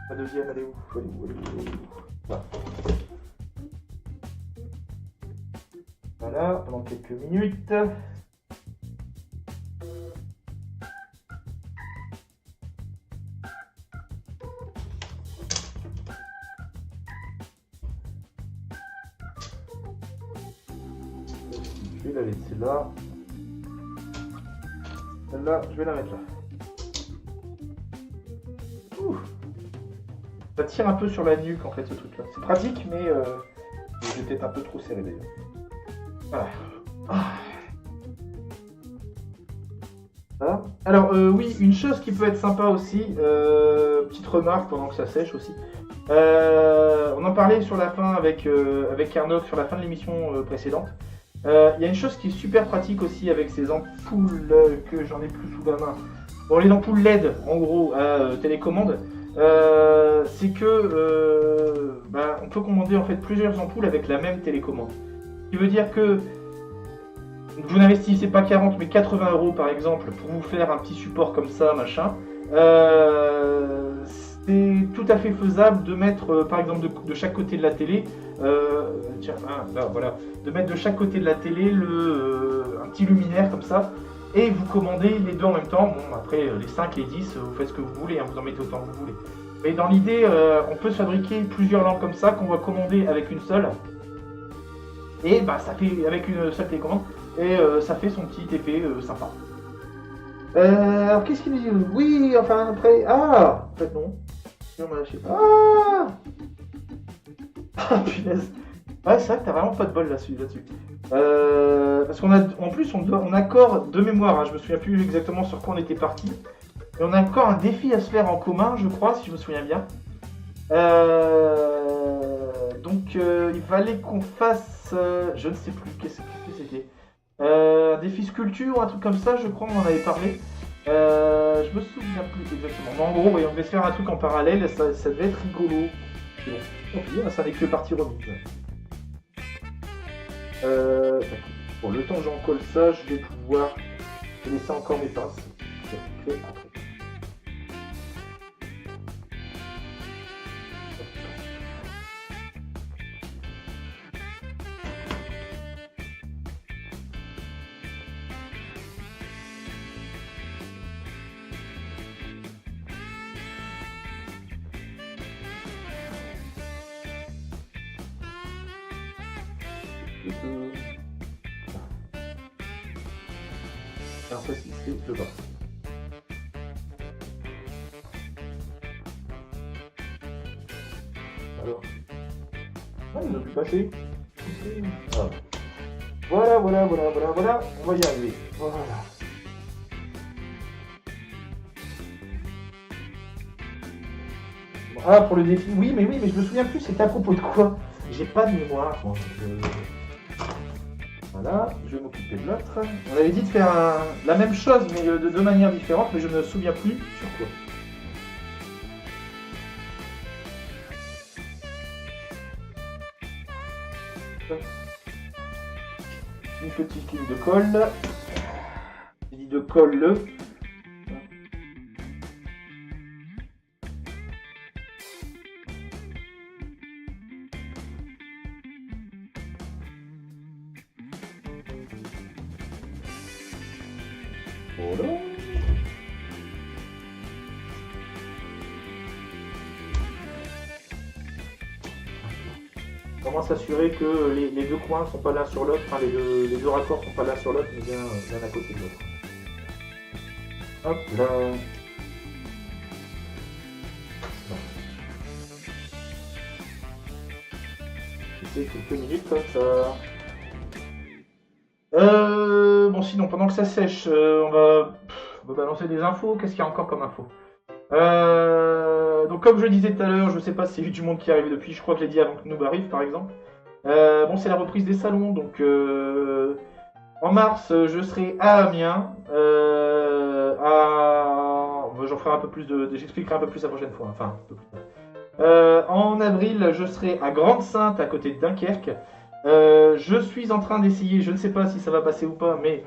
La deuxième, elle est où? Elle est où? Elle est où? Elle est où? Voilà. Voilà, pendant quelques minutes. Je vais la laisser là. Celle-là, je vais la mettre là. Ouh. Ça tire un peu sur la nuque en fait ce truc là. C'est pratique mais j'ai peut-être un peu trop serré d'ailleurs. Voilà. Voilà. Alors oui, une chose qui peut être sympa aussi, petite remarque pendant que ça sèche aussi. On en parlait sur la fin avec Arnaud sur la fin de l'émission précédente. Il y a une chose qui est super pratique aussi avec ces ampoules que j'en ai plus sous la main. Bon, les ampoules LED en gros à télécommande, c'est que on peut commander en fait plusieurs ampoules avec la même télécommande. Ce qui veut dire que vous n'investissez pas 40 mais 80 € par exemple pour vous faire un petit support comme ça, machin. C'est tout à fait faisable de mettre par exemple de chaque côté de la télé, voilà, de mettre de chaque côté de la télé un petit luminaire comme ça et vous commandez les deux en même temps. Bon, après les 5, les 10, vous faites ce que vous voulez, hein, vous en mettez autant que vous voulez. Mais dans l'idée, on peut se fabriquer plusieurs lampes comme ça qu'on va commander avec une seule. Et ça fait avec une seule télécommande et ça fait son petit effet sympa. Alors qu'est-ce qu'il dit? Oui, enfin après. Ah, en fait non. On m'a lâché. Ah, punaise. Ouais, c'est vrai que t'as vraiment pas de bol là-dessus. Parce qu'on a, en plus, on a encore de mémoire. Hein, je me souviens plus exactement sur quoi on était parti. Et on a encore un défi à se faire en commun, je crois, si je me souviens bien. Donc, il fallait qu'on fasse, je ne sais plus, qu'est-ce que c'était. Un défi sculpture ou un truc comme ça, je crois, on en avait parlé. Je me souviens plus exactement. Mais en gros, on devait se faire un truc en parallèle, ça devait être rigolo. C'est bon. Oh, bien, ça n'est que partie remise. Bon, le temps que j'en colle ça, je vais pouvoir laisser encore mes pinces. Après. Alors ça c'est le bas. Alors. Ah, il n'a plus passé. Ah. Voilà. On va y arriver. Voilà. Ah, pour le défi, oui, mais je me souviens plus, c'était à propos de quoi? J'ai pas de mémoire. Moi. Voilà, je vais m'occuper de l'autre. On avait dit de faire la même chose, mais de deux manières différentes, mais je ne me souviens plus sur quoi. Une petite ligne de colle. J'ai dit de colle. Voilà. Comment s'assurer que les deux coins ne sont pas l'un sur l'autre, enfin les deux raccords sont pas l'un sur l'autre, mais bien l'un à côté de l'autre. Hop là. C'est quelques minutes comme ça. Bon, sinon, pendant que ça sèche, on va balancer des infos. Qu'est-ce qu'il y a encore comme info? Donc, comme je disais tout à l'heure, je sais pas si c'est du monde qui arrive depuis, je crois que je l'ai dit avant que Noob arrive, par exemple. Bon, c'est la reprise des salons, donc en mars, je serai à Amiens. J'en ferai un peu plus j'expliquerai un peu plus la prochaine fois, enfin, un peu plus tard. En avril, je serai à Grande-Sainte, à côté de Dunkerque. Je suis en train d'essayer, je ne sais pas si ça va passer ou pas, mais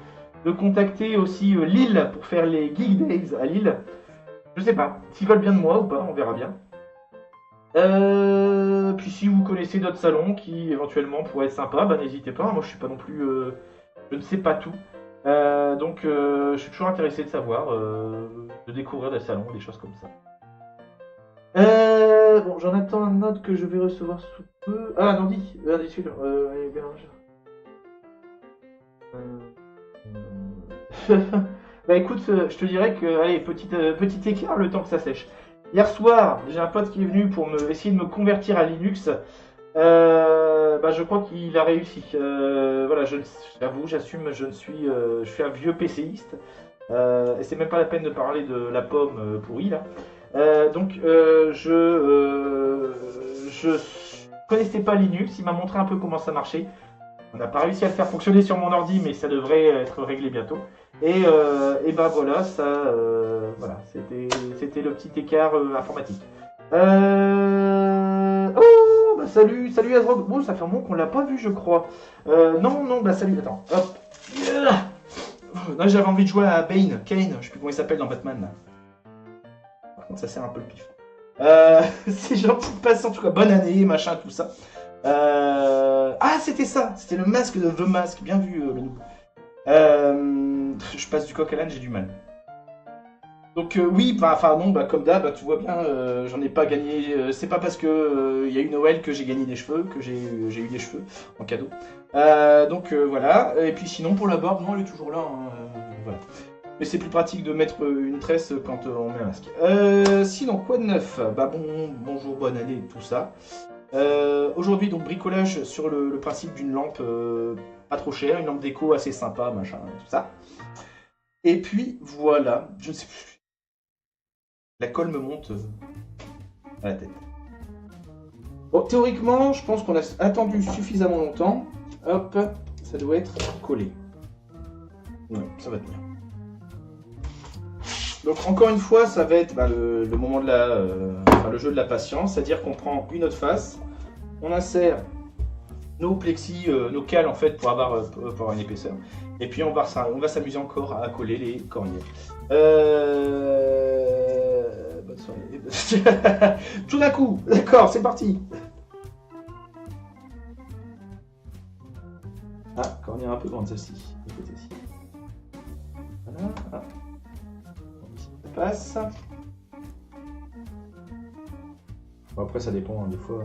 de contacter aussi Lille pour faire les Geek Days à Lille. Je sais pas, s'ils veulent bien de moi ou pas, on verra bien. Puis si vous connaissez d'autres salons qui éventuellement pourraient être sympas, bah n'hésitez pas, moi je suis pas non plus... je ne sais pas tout. Donc je suis toujours intéressé de savoir, de découvrir des salons, des choses comme ça. Bon, j'en attends un autre que je vais recevoir sous peu. Ah, non, dis celui-là. Bah écoute, je te dirais que, allez, petit écart le temps que ça sèche. Hier soir, j'ai un pote qui est venu pour essayer de me convertir à Linux. Bah je crois qu'il a réussi. Voilà, j'avoue, j'assume, je suis un vieux PCiste. Et c'est même pas la peine de parler de la pomme pourrie là. Donc je connaissais pas Linux, il m'a montré un peu comment ça marchait. On n'a pas réussi à le faire fonctionner sur mon ordi, mais ça devrait être réglé bientôt. Et bah voilà, ça, voilà, c'était le petit écart informatique. Oh, bah salut Azrog. Bon, ça fait un moment qu'on l'a pas vu, je crois. Non, bah salut, attends, hop. Là, j'avais envie de jouer à Bane, Kane, je sais plus comment il s'appelle dans Batman. Là. Par contre, ça sert un peu le pif. C'est gentil de passer, en tout cas, bonne année, machin, tout ça. Ah, c'était ça, c'était le masque de The Mask, bien vu, le nouveau. Je passe du coq à l'âne, j'ai du mal. Donc oui, enfin non, bah, comme d'hab, tu vois bien, j'en ai pas gagné. C'est pas parce que il y a eu Noël que j'ai gagné des cheveux, que j'ai eu des cheveux en cadeau. Donc voilà. Et puis sinon pour la barbe, non, elle est toujours là. Hein, voilà. Mais c'est plus pratique de mettre une tresse quand on met un masque. Sinon quoi de neuf? Bah bonjour, bonne année, tout ça. Aujourd'hui donc bricolage sur le principe d'une lampe pas trop chère, une lampe déco assez sympa, machin, tout ça. Et puis voilà, je ne sais plus. La colle me monte à la tête. Bon, théoriquement, je pense qu'on a attendu suffisamment longtemps. Hop, ça doit être collé. Ouais, ça va tenir. Donc encore une fois, ça va être le moment de le jeu de la patience, c'est-à-dire qu'on prend une autre face, on insère nos plexis, nos cales en fait pour avoir une épaisseur, et puis on va s'amuser encore à coller les cornières. Bonne soirée. Tout d'un coup, d'accord, c'est parti. Ah, cornière un peu grande celle-ci. Voilà. Ah. Ça passe. Bon, après ça dépend, hein, des fois.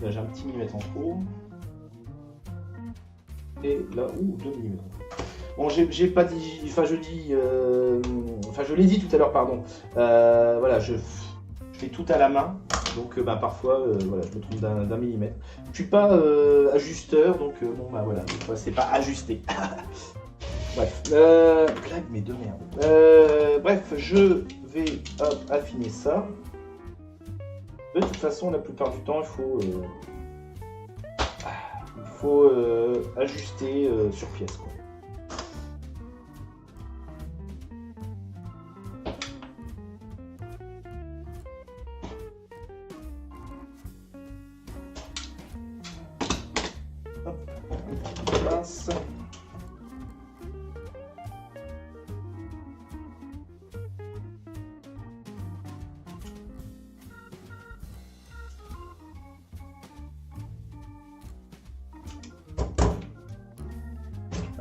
Là j'ai un petit millimètre en trop. Et là, 2 mm. Bon, j'ai pas dit, enfin je l'ai dit tout à l'heure, pardon. Voilà, je fais tout à la main, donc parfois, voilà, je me trompe d'un millimètre. Je suis pas ajusteur, donc bon voilà, c'est pas ajusté. Bref, blague mais de merde. Bref, je vais affiner ça. De toute façon, la plupart du temps, il faut ajuster sur pièce, quoi. Hop, une petite pince.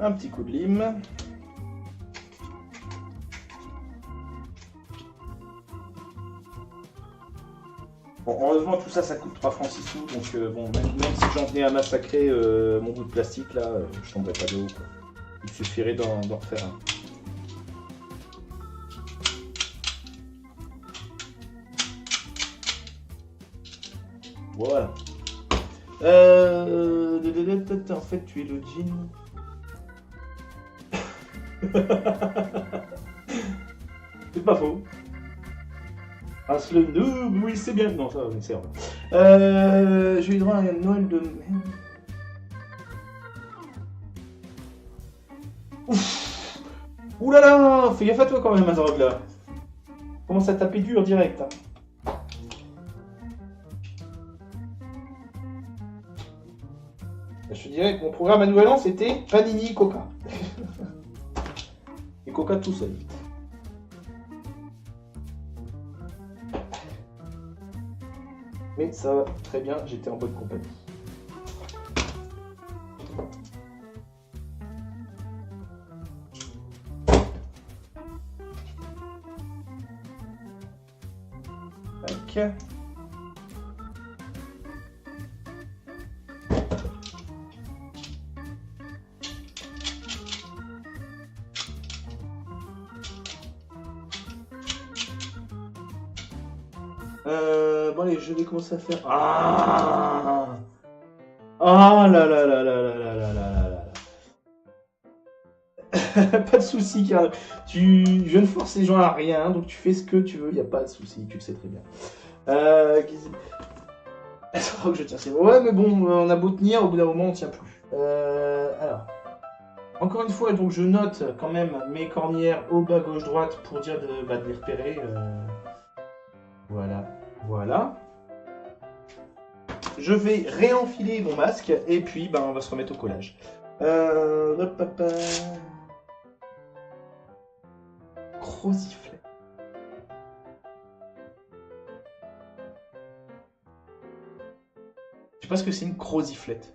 Un petit coup de lime. Bon, heureusement, tout ça, ça coûte 3 francs 6 sous. Donc, bon, même si j'en venais à massacrer mon bout de plastique, là, je tomberais pas de haut, quoi. Il suffirait d'en refaire un. Voilà. En fait, tu es le djinn. C'est pas faux. As le noob, oui, c'est bien. Non, ça, c'est vrai. J'ai eu droit à un Noël de merde. Ouf. Ouh là là, fais gaffe à toi quand même, Azarog, là. Commence à taper dur direct. Hein. Je te dirais que mon programme à Nouvel An, c'était Panini Coca. Et Coca tout seul. Mais ça va très bien, j'étais en bonne compagnie. Tac. Bon allez, je vais commencer à faire... Ah là là là là là là là là là. Pas de soucis, car je ne force les gens à rien, donc tu fais ce que tu veux, il n'y a pas de soucis, tu le sais très bien. Je crois que je tiens, c'est bon. Ouais, mais bon, on a beau tenir, au bout d'un moment, on tient plus. Alors, encore une fois, donc je note quand même mes cornières au bas, gauche, droite pour dire de les repérer. Voilà, voilà. Je vais réenfiler mon masque et puis on va se remettre au collage. Croziflet. Je sais pas ce que c'est une croziflette.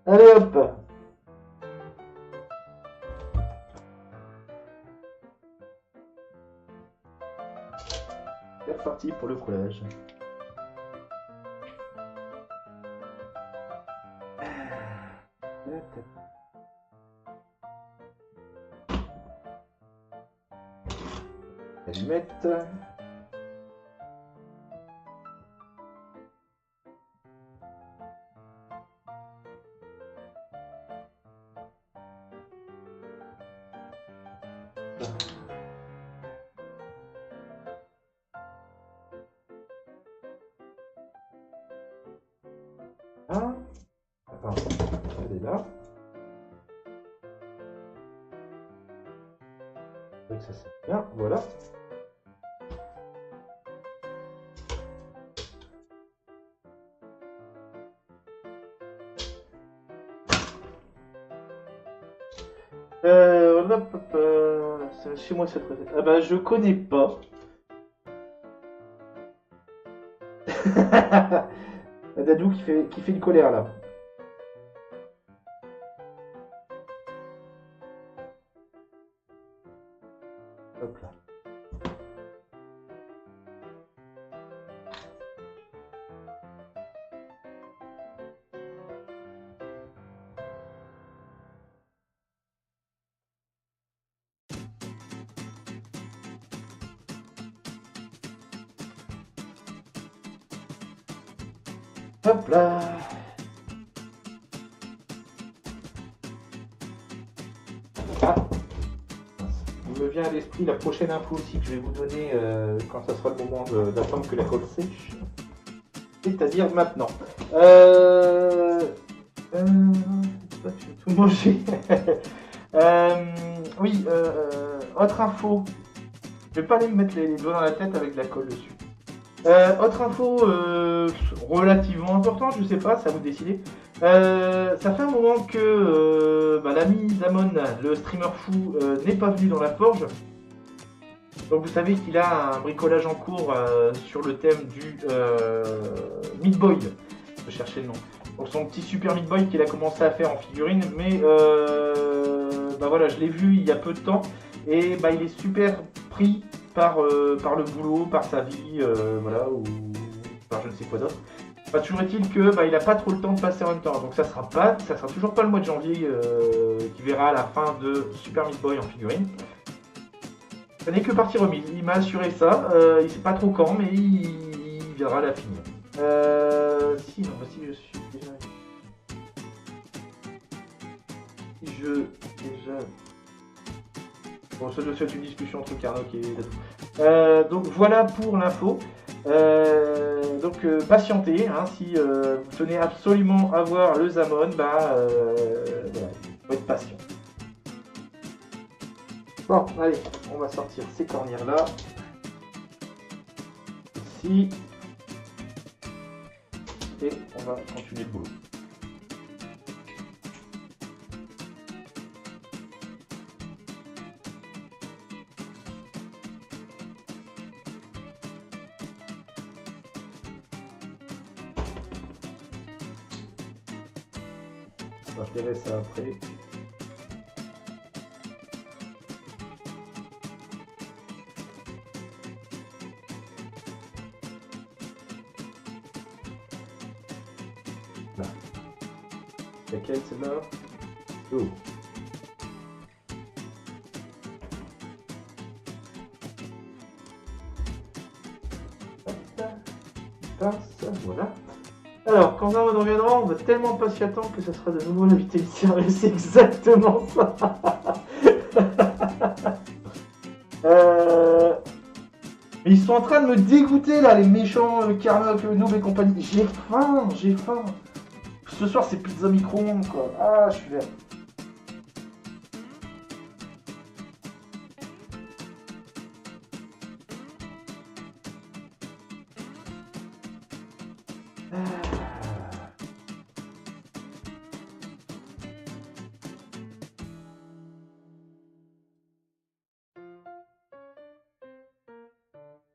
Allez hop. C'est reparti pour le collage. Allumette. Ah, attends, elle est là. Donc ça c'est bien, voilà. Chez moi cette recette. Ah bah je connais pas. Dadou qui fait une colère là. Hop là. Hop là. vient à l'esprit la prochaine info aussi que je vais vous donner quand ça sera le moment d'attendre que la colle sèche. C'est-à-dire maintenant. Toi, tu veux tout manger. Oui, autre info. Je vais pas aller me mettre les doigts dans la tête avec de la colle dessus. Autre info relativement importante, je sais pas, ça vous décidez. Ça fait un moment que l'ami Damon, le streamer fou, n'est pas venu dans la forge. Donc vous savez qu'il a un bricolage en cours sur le thème du Meat Boy. Je cherchais le nom. Donc son petit super Meat Boy qu'il a commencé à faire en figurine, mais voilà, je l'ai vu il y a peu de temps et il est super pris par le boulot, par sa vie, voilà, ou par je ne sais quoi d'autre. Toujours est-il que il n'a pas trop le temps de passer en même temps. Donc ça sera toujours pas le mois de janvier qui verra la fin de Super Meat Boy en figurine. Ça n'est que partie remise. Il m'a assuré ça. Il sait pas trop quand, mais il viendra la finir. Si je suis déjà. Si je déjà. Bon, ça doit être une discussion entre Carnock et Dadou. Donc voilà pour l'info. Patientez, hein, si vous tenez absolument à voir le Zamon, voilà, il faut être patient. Bon, allez, on va sortir ces cornières là. Ici. Et on va continuer le boulot. Je verrai ça après. Là. Laquelle celle-là? Oh. Passe, voilà. Alors, quand on reviendra, on va tellement pas s'y attendre que ça sera de nouveau l'invité mystérieux. C'est exactement ça. Ils sont en train de me dégoûter là, les méchants Carnock, Noob et compagnie. J'ai faim. Ce soir, c'est pizza micro-ondes quoi. Ah, je suis vert.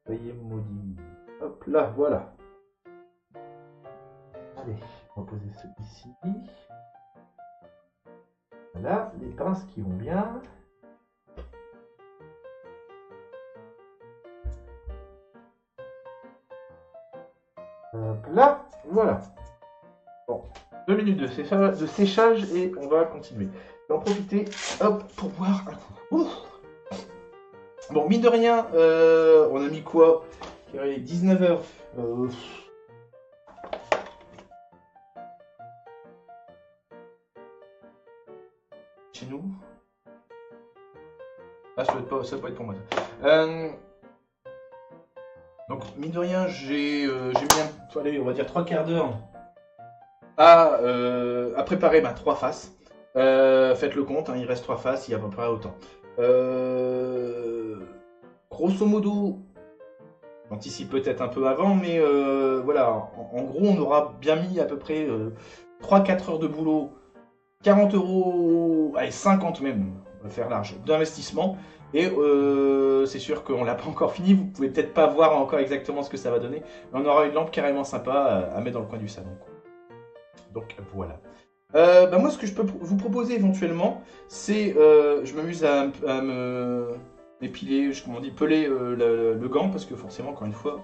Soyez maudit. Hop là, voilà. Allez, on va poser celui-ci. Voilà, les pinces qui vont bien. Hop là, voilà. Bon, 2 minutes de séchage et on va continuer. Je vais en profiter, hop, pour boire un coup. Ouf. Bon, mine de rien, on a mis quoi? Il est 19h. Chez nous. Ah, ça doit pas être pour moi. Donc, mine de rien, j'ai mis allez, on va dire 3 quarts d'heure à préparer 3 faces. Faites le compte, hein, il reste 3 faces, il y a à peu près autant. Grosso modo, j'anticipe peut-être un peu avant, mais voilà, en gros, on aura bien mis à peu près 3-4 heures de boulot, 40 €, allez, 50 même, on va faire large, d'investissement. Et c'est sûr qu'on l'a pas encore fini, vous pouvez peut-être pas voir encore exactement ce que ça va donner, mais on aura une lampe carrément sympa à mettre dans le coin du salon. Donc voilà. Moi, ce que je peux vous proposer éventuellement, c'est, je m'amuse à me épiler, comment on dit, peler le gant, parce que forcément, encore une fois,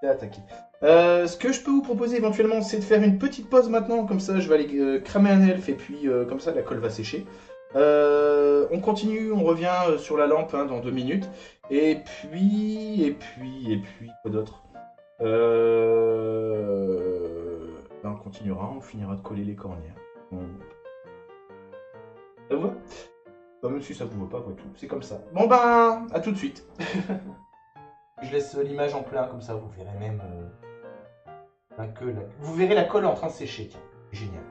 c'est attaqué. Ce que je peux vous proposer éventuellement, c'est de faire une petite pause maintenant, comme ça je vais aller cramer un elfe, et puis comme ça la colle va sécher. On continue, on revient sur la lampe dans 2 minutes, et puis, quoi d'autre? On continuera, on finira de coller les cornières. Ça vous va? Bah, même si ça vous voit pas, tout. C'est comme ça. Bon ben, à tout de suite. Je laisse l'image en plein, comme ça vous verrez même la colle. Vous verrez la colle en train de sécher, tiens. Génial.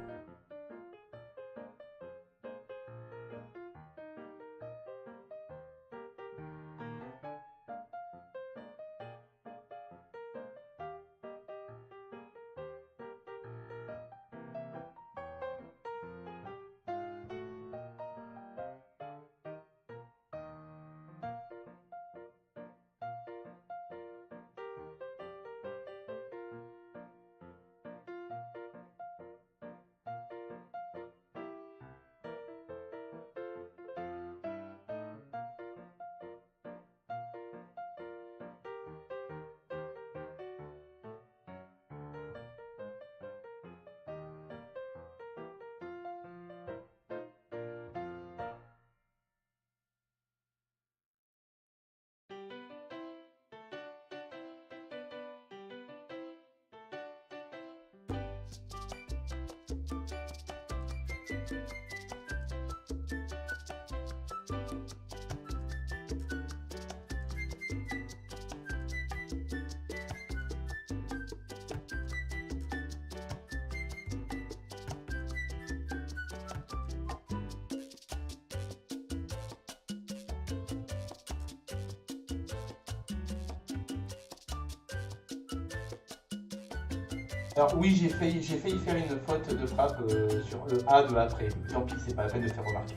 Alors oui, j'ai failli faire une faute de frappe sur le A de après. Tant pis, c'est pas la peine de faire remarquer.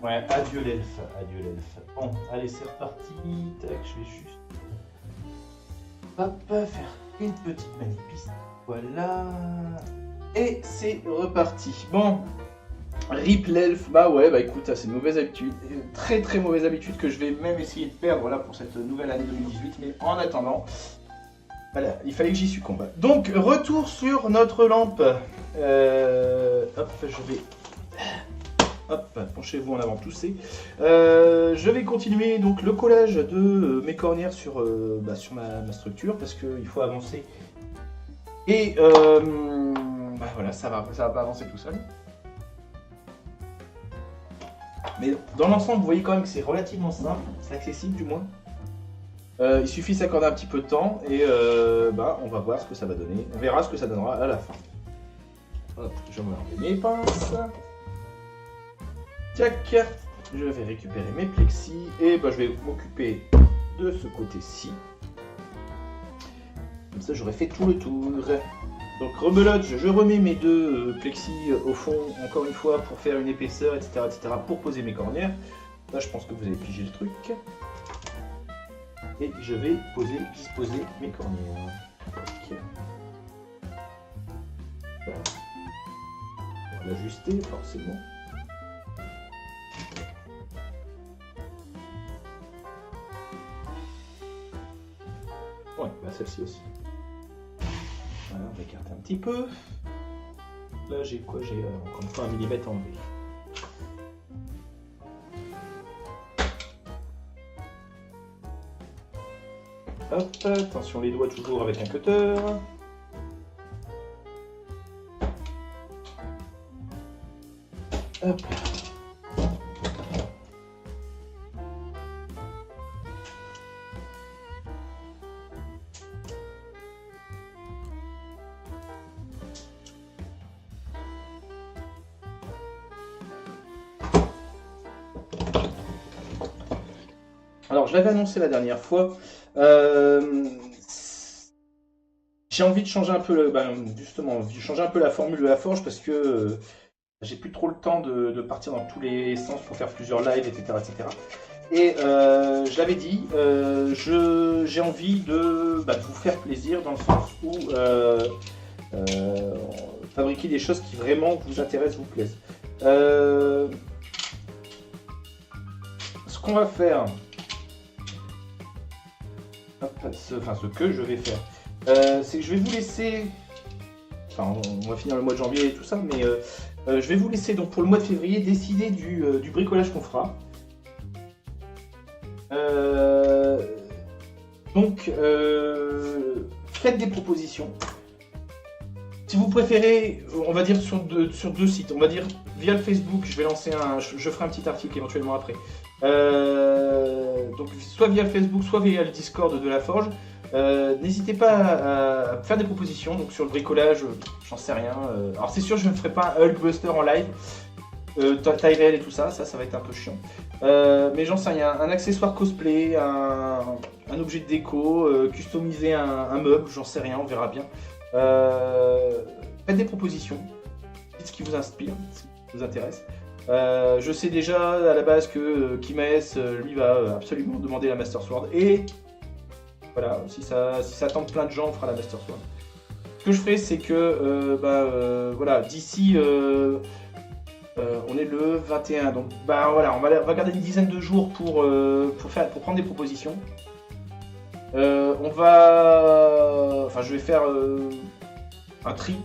Ouais, adieu l'elfe, adieu l'elfe. Bon, allez, c'est reparti. Tac, je vais juste hop, faire une petite manipiste. Voilà. Et c'est reparti. Bon, rip l'elfe. Bah ouais, bah écoute, c'est une mauvaise habitude. Très très mauvaise habitude que je vais même essayer de perdre là pour cette nouvelle année 2018. Mais en attendant, voilà, il fallait que j'y succombe. Donc, retour sur notre lampe. Hop, je vais... Hop, penchez-vous en avant, toussez. Je vais continuer donc le collage de mes cornières sur ma structure parce qu'il faut avancer. Et voilà, ça va pas avancer tout seul. Mais dans l'ensemble, vous voyez quand même que c'est relativement simple, c'est accessible du moins. Il suffit de s'accorder un petit peu de temps et on va voir ce que ça va donner. On verra ce que ça donnera à la fin. Hop, je vais enlever mes pinces. Tac, je vais récupérer mes plexis et je vais m'occuper de ce côté-ci. Comme ça, j'aurai fait tout le tour. Donc, rebelote, je remets mes deux plexis au fond, encore une fois, pour faire une épaisseur, etc., pour poser mes cornières. Là, je pense que vous avez pigé le truc. Et je vais disposer mes cornières. Okay. On va l'ajuster, forcément. Ouais, bah celle-ci aussi. Voilà, on va écarter un petit peu. Là, j'ai quoi? J'ai encore une fois 1 millimètre enlevé. Hop, attention les doigts toujours avec un cutter. Hop. Alors, je l'avais annoncé la dernière fois. J'ai envie de changer un peu, justement, changer un peu la formule de la forge parce que j'ai plus trop le temps de partir dans tous les sens pour faire plusieurs lives, etc., etc. Et je l'avais dit, j'ai envie de vous faire plaisir dans le sens où fabriquer des choses qui vraiment vous intéressent, vous plaisent. Ce qu'on va faire, ce que je vais faire, c'est que je vais vous laisser, enfin on va finir le mois de janvier et tout ça, mais je vais vous laisser donc pour le mois de février décider du bricolage qu'on fera. Donc faites des propositions. Si vous préférez, on va dire sur deux sites, on va dire via le Facebook, je vais lancer je ferai un petit article éventuellement après. Donc soit via le Facebook, soit via le Discord de la Forge. N'hésitez pas à faire des propositions. Donc sur le bricolage, j'en sais rien. Alors c'est sûr, je ne ferai pas un Hulkbuster en live, taille réelle et tout ça, ça va être un peu chiant. Mais j'en sais rien, un accessoire cosplay, un objet de déco, customiser un meuble, j'en sais rien, on verra bien. Faites des propositions, dites ce qui vous inspire, ce qui vous intéresse. Je sais déjà à la base que Kimaes lui va absolument demander la Master Sword et voilà, si ça tente plein de gens, on fera la Master Sword. Ce que je ferai, c'est que voilà, d'ici on est le 21, donc voilà, on va garder une dizaine de jours pour prendre des propositions. Je vais faire un tri.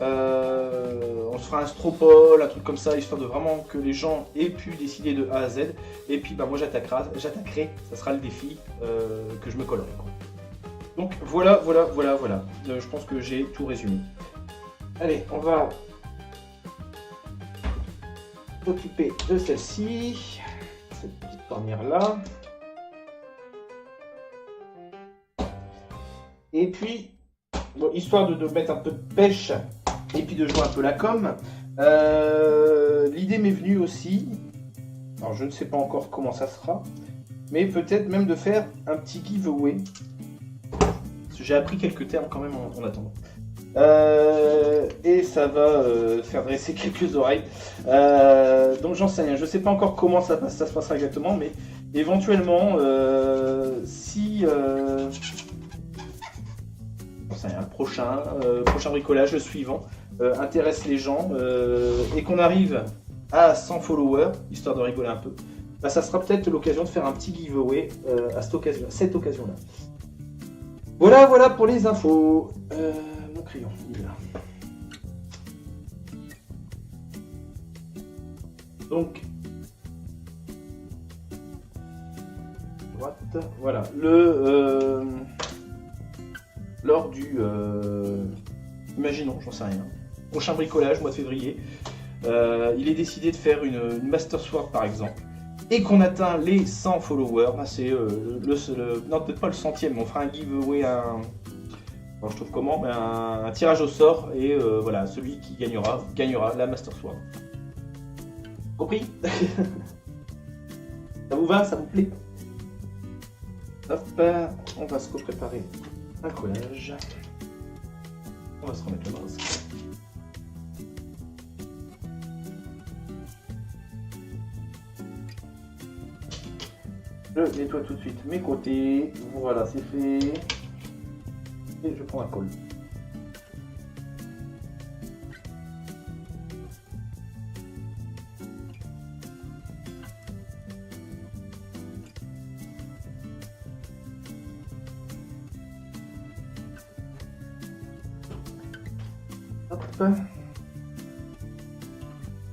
On se fera un stropole, un truc comme ça, histoire de vraiment que les gens aient pu décider de A à Z. Et puis moi j'attaquerai, ça sera le défi que je me collerai. Donc voilà. Je pense que j'ai tout résumé. Allez, on va s'occuper de celle-ci, cette petite première là. Et puis, bon, histoire de mettre un peu de pêche et puis de jouer un peu la com, l'idée m'est venue aussi, alors je ne sais pas encore comment ça sera, mais peut-être même de faire un petit giveaway. J'ai appris quelques termes quand même en attendant. Et ça va faire dresser quelques oreilles. Donc j'en sais rien, je ne sais pas encore comment ça se passera exactement, mais éventuellement, si... le prochain bricolage, le suivant, intéresse les gens et qu'on arrive à 100 followers, histoire de rigoler un peu, ça sera peut-être l'occasion de faire un petit giveaway à cette occasion-là. Voilà pour les infos. Mon crayon, il est là. Donc, droite, voilà, lors du... imaginons, j'en sais rien, prochain bricolage, mois de février, il est décidé de faire une Master Sword par exemple, et qu'on atteint les 100 followers, c'est non peut-être pas le centième, mais on fera un giveaway, je trouve comment, mais un tirage au sort, et voilà, celui qui gagnera la Master Sword. Compris? Ça vous va? Ça vous plaît? Hop, on va se préparer un collage. On va se remettre le masque. Je nettoie tout de suite mes côtés. Voilà, c'est fait. Et je prends la colle.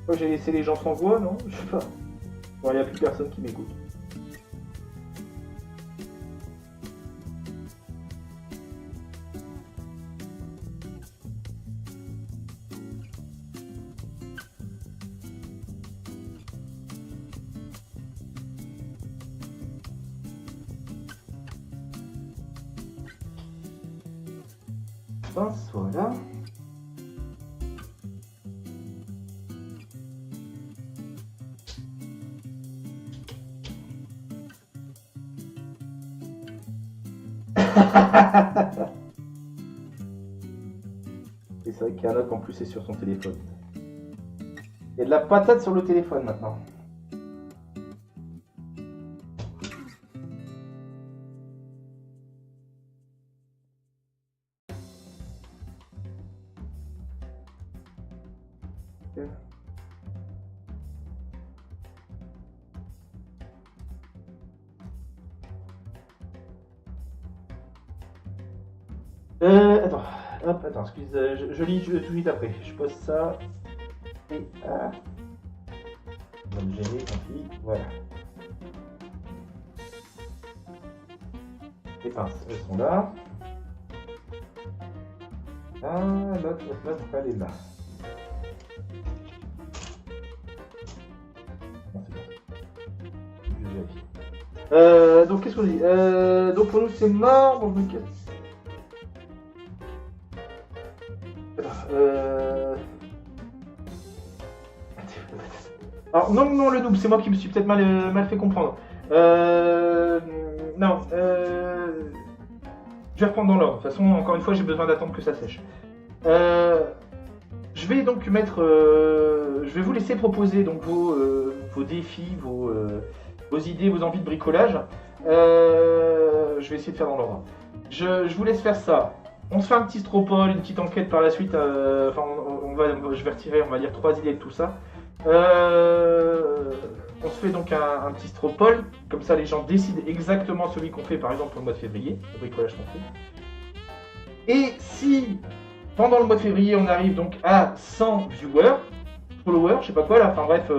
Oh, j'ai laissé les gens sans voix, non? Je sais pas. Bon, il n'y a plus personne qui m'écoute. Voilà. Et c'est vrai qu'il y en a qu'en plus c'est sur son téléphone. Il y a de la patate sur le téléphone maintenant. Attends, hop, attends, excuse, je lis tout de suite après. Je pose ça. Et ah. On va me gêner, tant pis. Voilà. Les pinces, elles sont là. Ah, l'autre, elle est là. Non, c'est bon. Je vérifie. Donc, qu'est-ce qu'on dit donc, pour nous, c'est mort. Bon, nickel. Alors, non, le double, c'est moi qui me suis peut-être mal fait comprendre. Non, je vais reprendre dans l'ordre. De toute façon, encore une fois, j'ai besoin d'attendre que ça sèche. Je vais donc mettre. Je vais vous laisser proposer donc vos défis, vos idées, vos envies de bricolage. Je vais essayer de faire dans l'ordre. Je vous laisse faire ça. On se fait un petit stropole, une petite enquête par la suite. Enfin, je vais retirer, on va dire, 3 idées de tout ça. On se fait donc un petit stropole, comme ça les gens décident exactement celui qu'on fait par exemple pour le mois de février, le bricolage qu'on fait. Et si pendant le mois de février on arrive donc à 100 viewers, followers, je sais pas quoi là, enfin bref,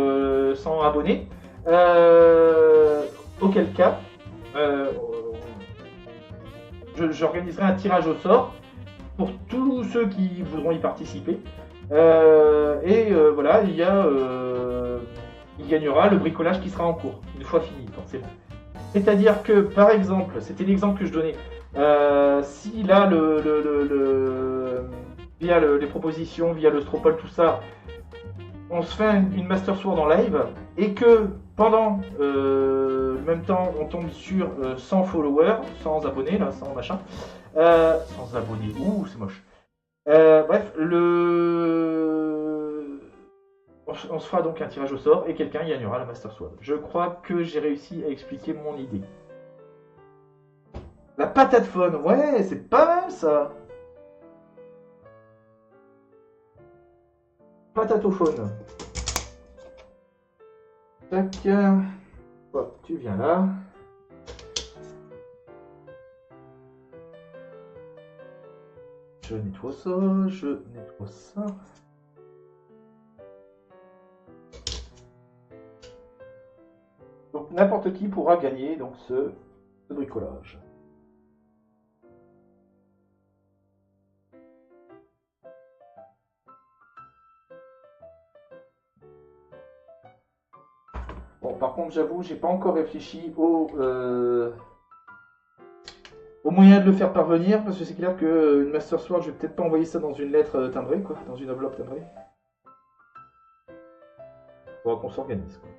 100 abonnés, auquel cas j'organiserai un tirage au sort pour tous ceux qui voudront y participer. Voilà, il gagnera le bricolage qui sera en cours, une fois fini, forcément. C'est-à-dire que, par exemple, c'était l'exemple que je donnais, si là, via les propositions, via le Stropole, tout ça, on se fait une Master Sword en live, et que pendant le même temps, on tombe sur 100 followers, 100 abonnés, là, 100 machin, 100 abonnés, ouh, c'est moche. Bref, on se fera donc un tirage au sort et quelqu'un gagnera la Master Sword. Je crois que j'ai réussi à expliquer mon idée. La patate faune, ouais, c'est pas mal ça. Patatophone. Tac. Hop, tu viens là. Je nettoie ça, je nettoie ça. Donc n'importe qui pourra gagner donc ce bricolage. Bon, par contre, j'avoue, j'ai pas encore réfléchi au moyen de le faire parvenir, parce que c'est clair qu'une Master Sword, je vais peut-être pas envoyer ça dans une lettre timbrée, quoi, dans une enveloppe timbrée. Faudra qu'on s'organise, quoi.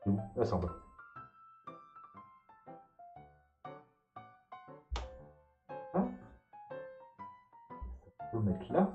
Où? Ah, c'est en bas. Ah. On va le mettre là.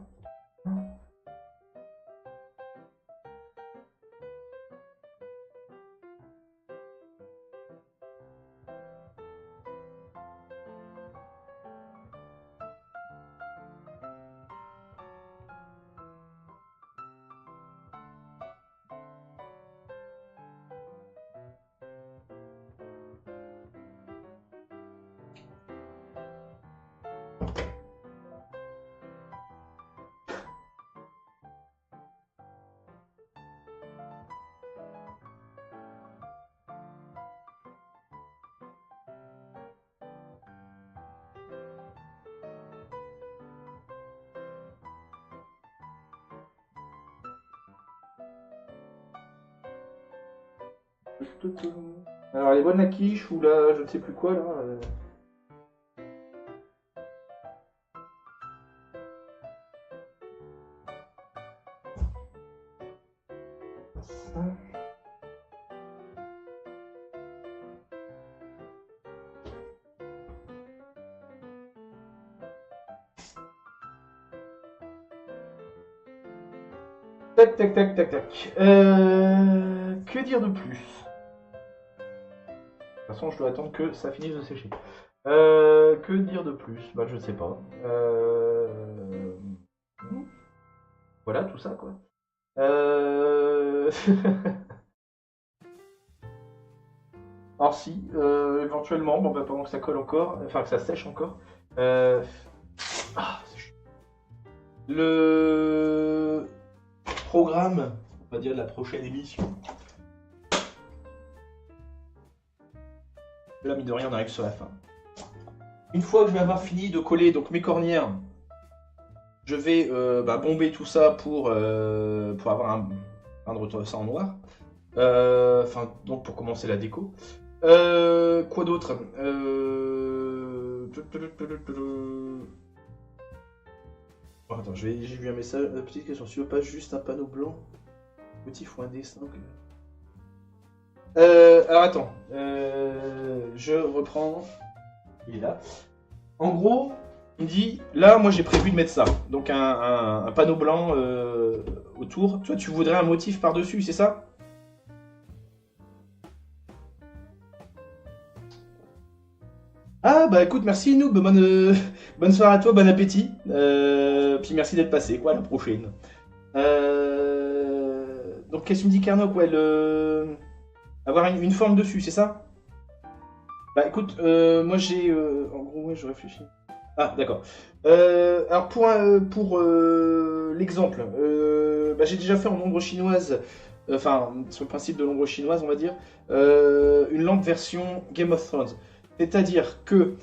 Alors les bonnes la quiche ou là, je ne sais plus quoi là. Ça. Tac, tac, tac, tac, tac. Que dire de plus? De toute façon, je dois attendre que ça finisse de sécher. Que dire de plus? Bah, je sais pas. Voilà, tout ça, quoi. Alors si, éventuellement, bon, bah, pendant que ça colle encore, enfin que ça sèche encore, c'est chiant. Le programme, on va dire, de la prochaine émission. Là, mine de rien, on arrive sur la fin. Une fois que je vais avoir fini de coller donc mes cornières, je vais bomber tout ça pour avoir peindre ça en noir. Enfin, donc pour commencer la déco. Quoi d'autre? Oh, attends, j'ai vu un message. Petite question, tu veux pas juste un panneau blanc? Petit ou un dessin alors attends, je reprends. Il est là. En gros, il me dit, là, moi j'ai prévu de mettre ça. Donc un panneau blanc autour. Toi, tu voudrais un motif par-dessus, c'est ça? Ah bah écoute, merci Noob, bonne soirée à toi, bon appétit. Puis merci d'être passé, quoi, à la prochaine. Donc qu'est-ce que tu me dis Carnock? Ouais, avoir une forme dessus, c'est ça? Bah écoute, moi j'ai... en gros, ouais, je réfléchis. Ah, d'accord. Alors pour l'exemple, j'ai déjà fait en ombre chinoise, enfin, sur le principe de l'ombre chinoise, on va dire, une lampe version Game of Thrones. C'est-à-dire que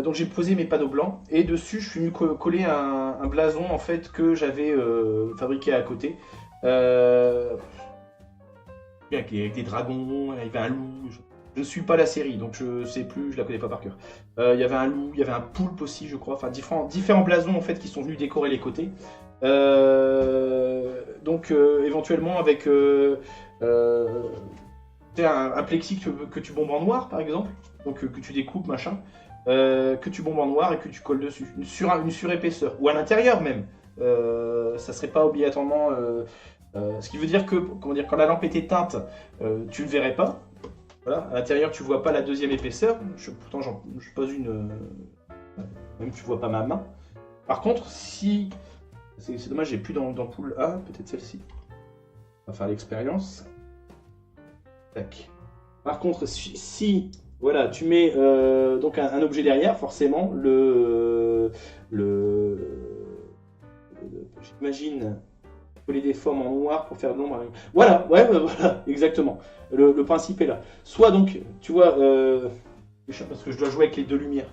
donc j'ai posé mes panneaux blancs et dessus je suis venu coller un blason en fait que j'avais fabriqué à côté. Avec des dragons, il y avait un loup. Je ne suis pas la série, donc je sais plus, je la connais pas par cœur. Il y avait un loup, il y avait un poulpe aussi, je crois. Enfin, différents blasons en fait qui sont venus décorer les côtés. Donc éventuellement avec un plexi que tu bombes en noir, par exemple, donc que tu découpes, machin, que tu bombes en noir et que tu colles dessus, une surépaisseur, ou à l'intérieur même. Ça serait pas obligatoirement. Ce qui veut dire que, comment dire, quand la lampe est éteinte, tu le verrais pas. Voilà, à l'intérieur, tu vois pas la deuxième épaisseur. Pourtant, je pose une. Même tu vois pas ma main. Par contre, si. C'est dommage, j'ai plus d'ampoule A, peut-être celle-ci. On va faire l'expérience. Tac. Par contre, si voilà, tu mets donc un objet derrière, forcément, j'imagine coller des formes en noir pour faire de l'ombre. Voilà, ouais, voilà, exactement. Le principe est là. Soit donc, tu vois, parce que je dois jouer avec les deux lumières.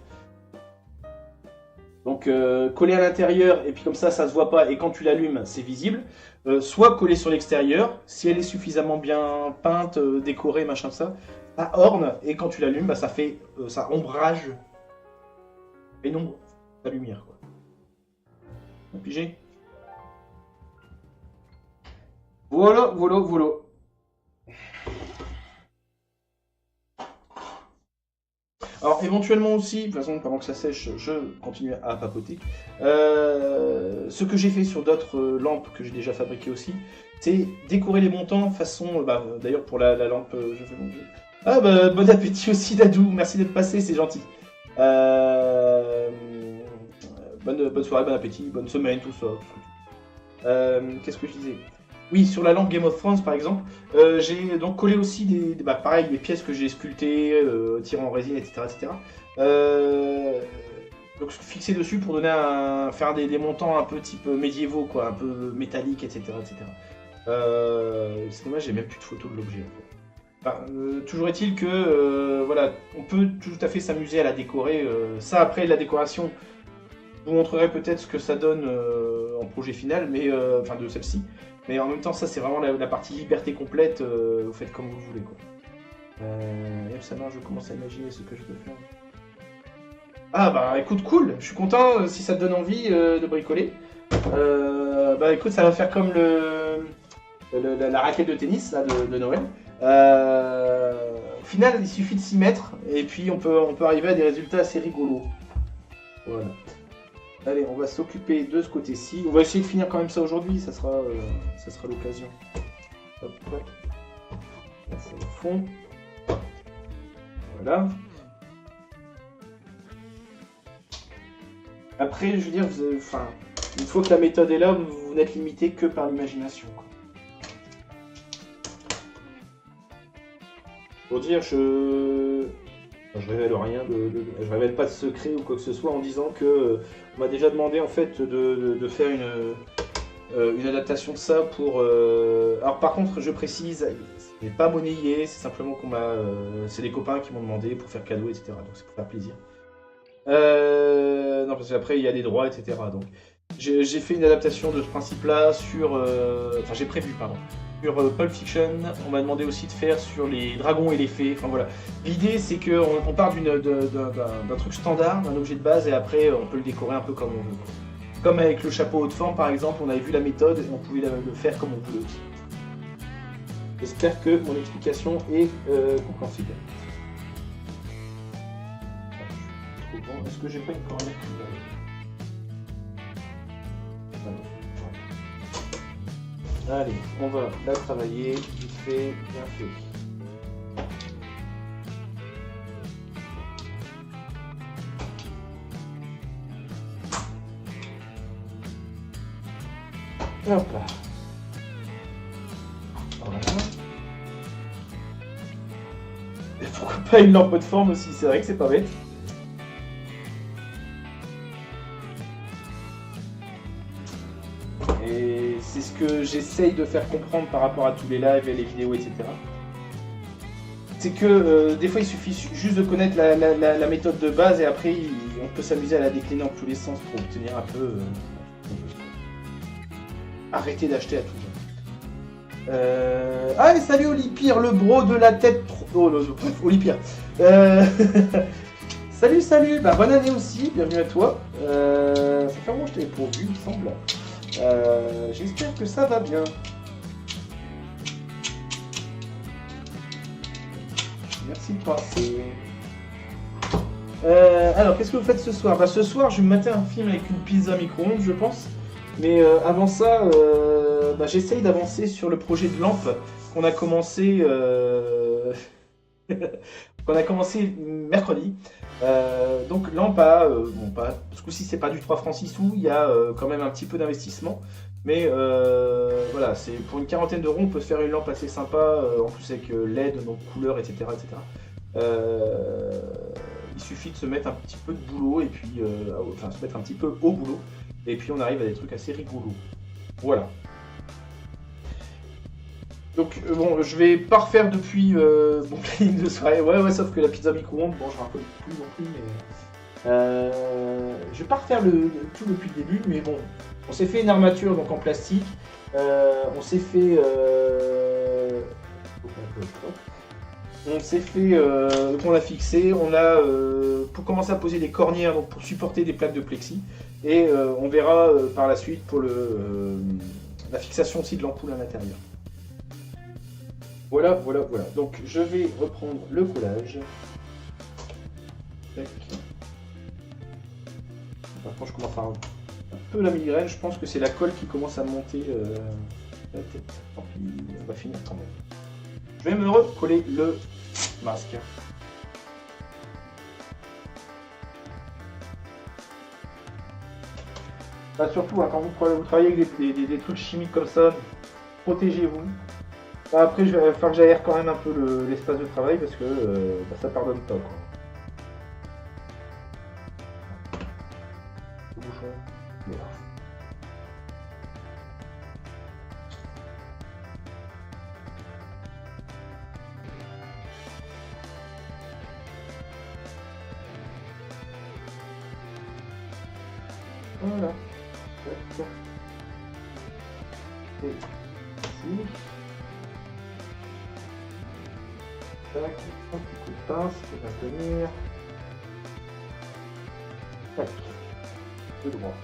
Donc coller à l'intérieur et puis comme ça se voit pas et quand tu l'allumes c'est visible. Soit coller sur l'extérieur, si elle est suffisamment bien peinte, décorée, machin ça orne et quand tu l'allumes ça fait ça ombrage et non la lumière quoi. Pigé. Voilà. Alors éventuellement aussi, de toute façon pendant que ça sèche, je continue à papoter. Ce que j'ai fait sur d'autres lampes que j'ai déjà fabriquées aussi, c'est décorer les montants façon, d'ailleurs pour la lampe, je fais mon jeu. Ah bah bon appétit aussi Dadou, merci d'être passé, c'est gentil. Bonne soirée, bon appétit, bonne semaine, tout ça. Qu'est-ce que je disais? Oui, sur la lampe Game of Thrones par exemple, j'ai donc collé aussi pareil, les pièces que j'ai sculptées, tirées en résine, etc. Donc fixé dessus pour faire des montants un peu type médiévaux, quoi, un peu métalliques, etc. C'est dommage, j'ai même plus de photos de l'objet. Toujours est-il que voilà, on peut tout à fait s'amuser à la décorer. Ça après la décoration, je vous montrerai peut-être ce que ça donne en projet final, mais enfin de celle-ci. Mais en même temps, ça c'est vraiment la partie liberté complète, vous faites comme vous voulez quoi. Ça marche, je commence à imaginer ce que je peux faire. Ah bah écoute, cool, je suis content si ça te donne envie de bricoler. Bah écoute, ça va faire comme la raquette de tennis là, de Noël. Au final, il suffit de s'y mettre et puis on peut arriver à des résultats assez rigolos. Voilà. Allez, on va s'occuper de ce côté-ci. On va essayer de finir quand même ça aujourd'hui, ça sera l'occasion. Hop, hop. Là, c'est le fond. Voilà. Après, je veux dire, une fois que la méthode est là, vous n'êtes limité que par l'imagination. Pour dire, je révèle rien, je révèle pas de secret ou quoi que ce soit en disant que on m'a déjà demandé en fait de faire une adaptation de ça pour. Alors par contre, je précise, ce n'est pas monnayé, c'est simplement c'est des copains qui m'ont demandé pour faire cadeau, etc. Donc c'est pour faire plaisir. Non, parce qu'après il y a des droits, etc. Donc j'ai fait une adaptation de ce principe-là sur. Enfin, j'ai prévu, pardon. Sur Pulp Fiction, on m'a demandé aussi de faire sur les dragons et les fées. Enfin voilà. L'idée c'est qu'on part d'un truc standard, d'un objet de base, et après on peut le décorer un peu comme on veut. Comme avec le chapeau haute forme par exemple, on avait vu la méthode et on pouvait le faire comme on voulait aussi. J'espère que mon explication est compréhensible. Est-ce que j'ai pas une cornette qui va... Allez, on va la travailler, vite fait, bien fait. Hop là. Voilà. Et pourquoi pas une lampe de forme aussi, c'est vrai que c'est pas bête. Et c'est ce que j'essaye de faire comprendre par rapport à tous les lives et les vidéos, etc. C'est que des fois il suffit juste de connaître la méthode de base et après on peut s'amuser à la décliner dans tous les sens pour obtenir un peu... Arrêtez d'acheter à tout. Ah mais salut Olipire, le bro de la tête... Oh non, Olipire. Salut, bah bonne année aussi, bienvenue à toi. Ça fait un moment que je t'avais pourvu, il me semble. J'espère que ça va bien. Merci de passer. Alors, qu'est-ce que vous faites ce soir? Bah, ce soir, je vais me mater un film avec une pizza micro-ondes, je pense. Mais avant ça, bah, j'essaye d'avancer sur le projet de lampe qu'on a commencé, mercredi. Donc lampe à, bon, pas, ce coup-ci c'est pas du 3 francs 6 sous, il y a quand même un petit peu d'investissement. Mais voilà, c'est pour une quarantaine d'euros, on peut se faire une lampe assez sympa, en plus avec LED, donc couleur, etc. Il suffit de se mettre un petit peu de boulot, et puis, enfin se mettre un petit peu au boulot, et puis on arrive à des trucs assez rigolos. Voilà. Donc bon, je vais pas refaire depuis mon planning de soirée, ouais, sauf que la pizza micro-ondes, bon je me rappelle plus non plus, mais... je vais pas refaire tout depuis le début, mais bon, on s'est fait une armature donc en plastique, on s'est fait... qu'on a fixé, on a pour commencer à poser des cornières donc pour supporter des plaques de plexi, et on verra par la suite pour la fixation aussi de l'ampoule à l'intérieur. Voilà. Donc je vais reprendre le collage. Tac. Par contre, je commence à avoir un peu la migraine. Je pense que c'est la colle qui commence à monter la tête. Tant pis, on va finir quand même. Je vais me recoller le masque. Bah, surtout, hein, quand vous travaillez avec des trucs chimiques comme ça, protégez-vous. Après, il va falloir que j'aère quand même un peu l'espace de travail parce que ça pardonne pas. Quoi. Le bouchon. Voilà. Voilà. Et ici. Tac, un petit coup de pince pour maintenir. Tac, de droit.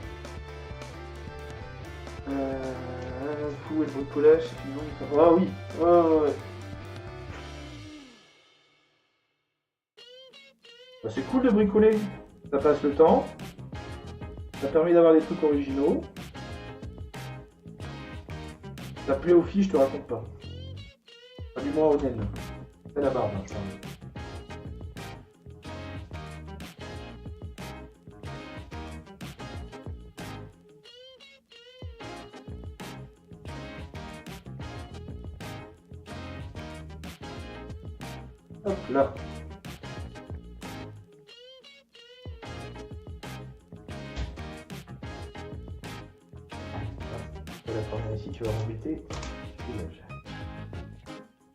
Fou et le bricolage, sinon ça... Ah oui, ouais. Bah, c'est cool de bricoler, ça passe le temps, ça permet d'avoir des trucs originaux. Ça plaît aux filles, je te raconte pas. Pas du moins aux naines. C'est la barbe, hein, je parle. Hop là. La première ici, tu vas m'embêter.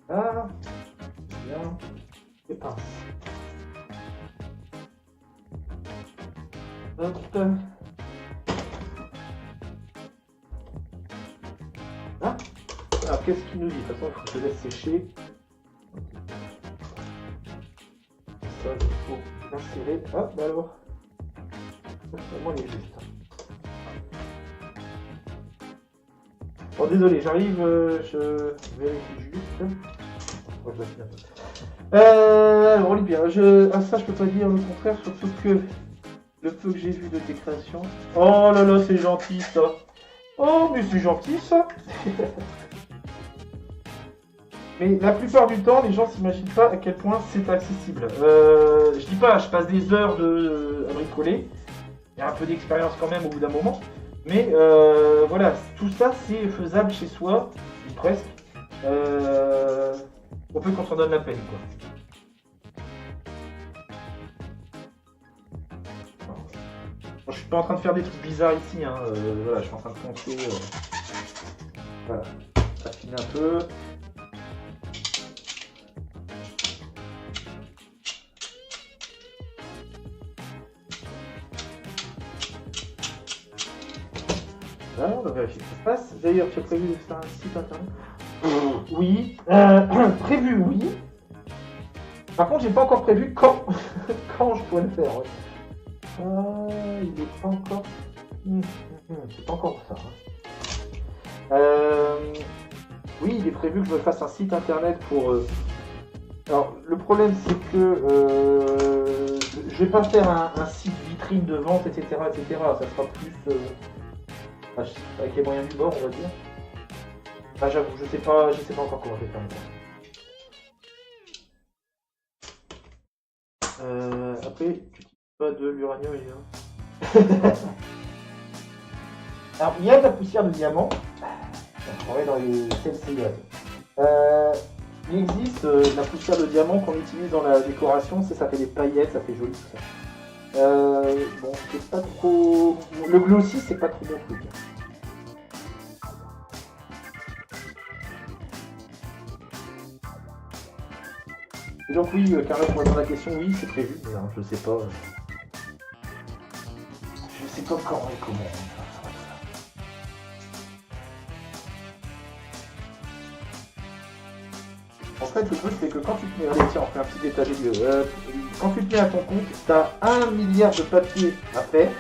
Ah, bien. Et pince. Hop. Ah. Alors qu'est-ce qu'il nous dit? De toute façon, il faut que je laisse sécher. Ça, il faut l'insérer. Ah, bah alors. Vraiment, il est juste. Bon, désolé, j'arrive, je vérifie juste. Oh, je vais finir. Alors, Olivia, ça, je peux pas dire le contraire, surtout que le peu que j'ai vu de tes créations. Oh là là, c'est gentil ça. Oh, mais c'est gentil ça. Mais la plupart du temps, les gens s'imaginent pas à quel point c'est accessible. Je dis pas, je passe des heures à bricoler. Il y a un peu d'expérience quand même au bout d'un moment. Mais voilà, tout ça c'est faisable chez soi, ou presque. On peut qu'on s'en donne la peine, quoi. Bon, je suis pas en train de faire des trucs bizarres ici, hein. Voilà, je suis en train de poncer. Voilà, affiner un peu. Là, on va vérifier ce qui se passe. D'ailleurs, tu as prévu de faire un site internet? Oui. Prévu, oui. Par contre, j'ai pas encore prévu quand, quand je pourrais le faire. Ouais. Il est pas encore. C'est pas encore ça. Hein. Oui, il est prévu que je me fasse un site internet pour. Alors, le problème, c'est que je vais pas faire un site vitrine de vente, etc., etc. Ça sera plus avec les moyens du bord, on va dire. Ah, j'avoue, je sais pas encore comment je vais faire. Après, tu utilises pas de l'uranium, évidemment. Alors, il y a de la poussière de diamant. On va dans les CLCI. Il existe de la poussière de diamant qu'on utilise dans la décoration. Ça fait des paillettes, ça fait joli tout ça. Bon, c'est pas trop. Le glossy, c'est pas trop bon truc. Et donc oui, Carla, pour répondre à la question, oui, c'est prévu, mais hein, je sais pas. Je sais pas quand et comment. En fait, le truc, c'est que quand tu te mets, allez, tiens, on fait un petit détail lieu. Quand tu te mets à ton compte, t'as 1 milliard de papiers à faire,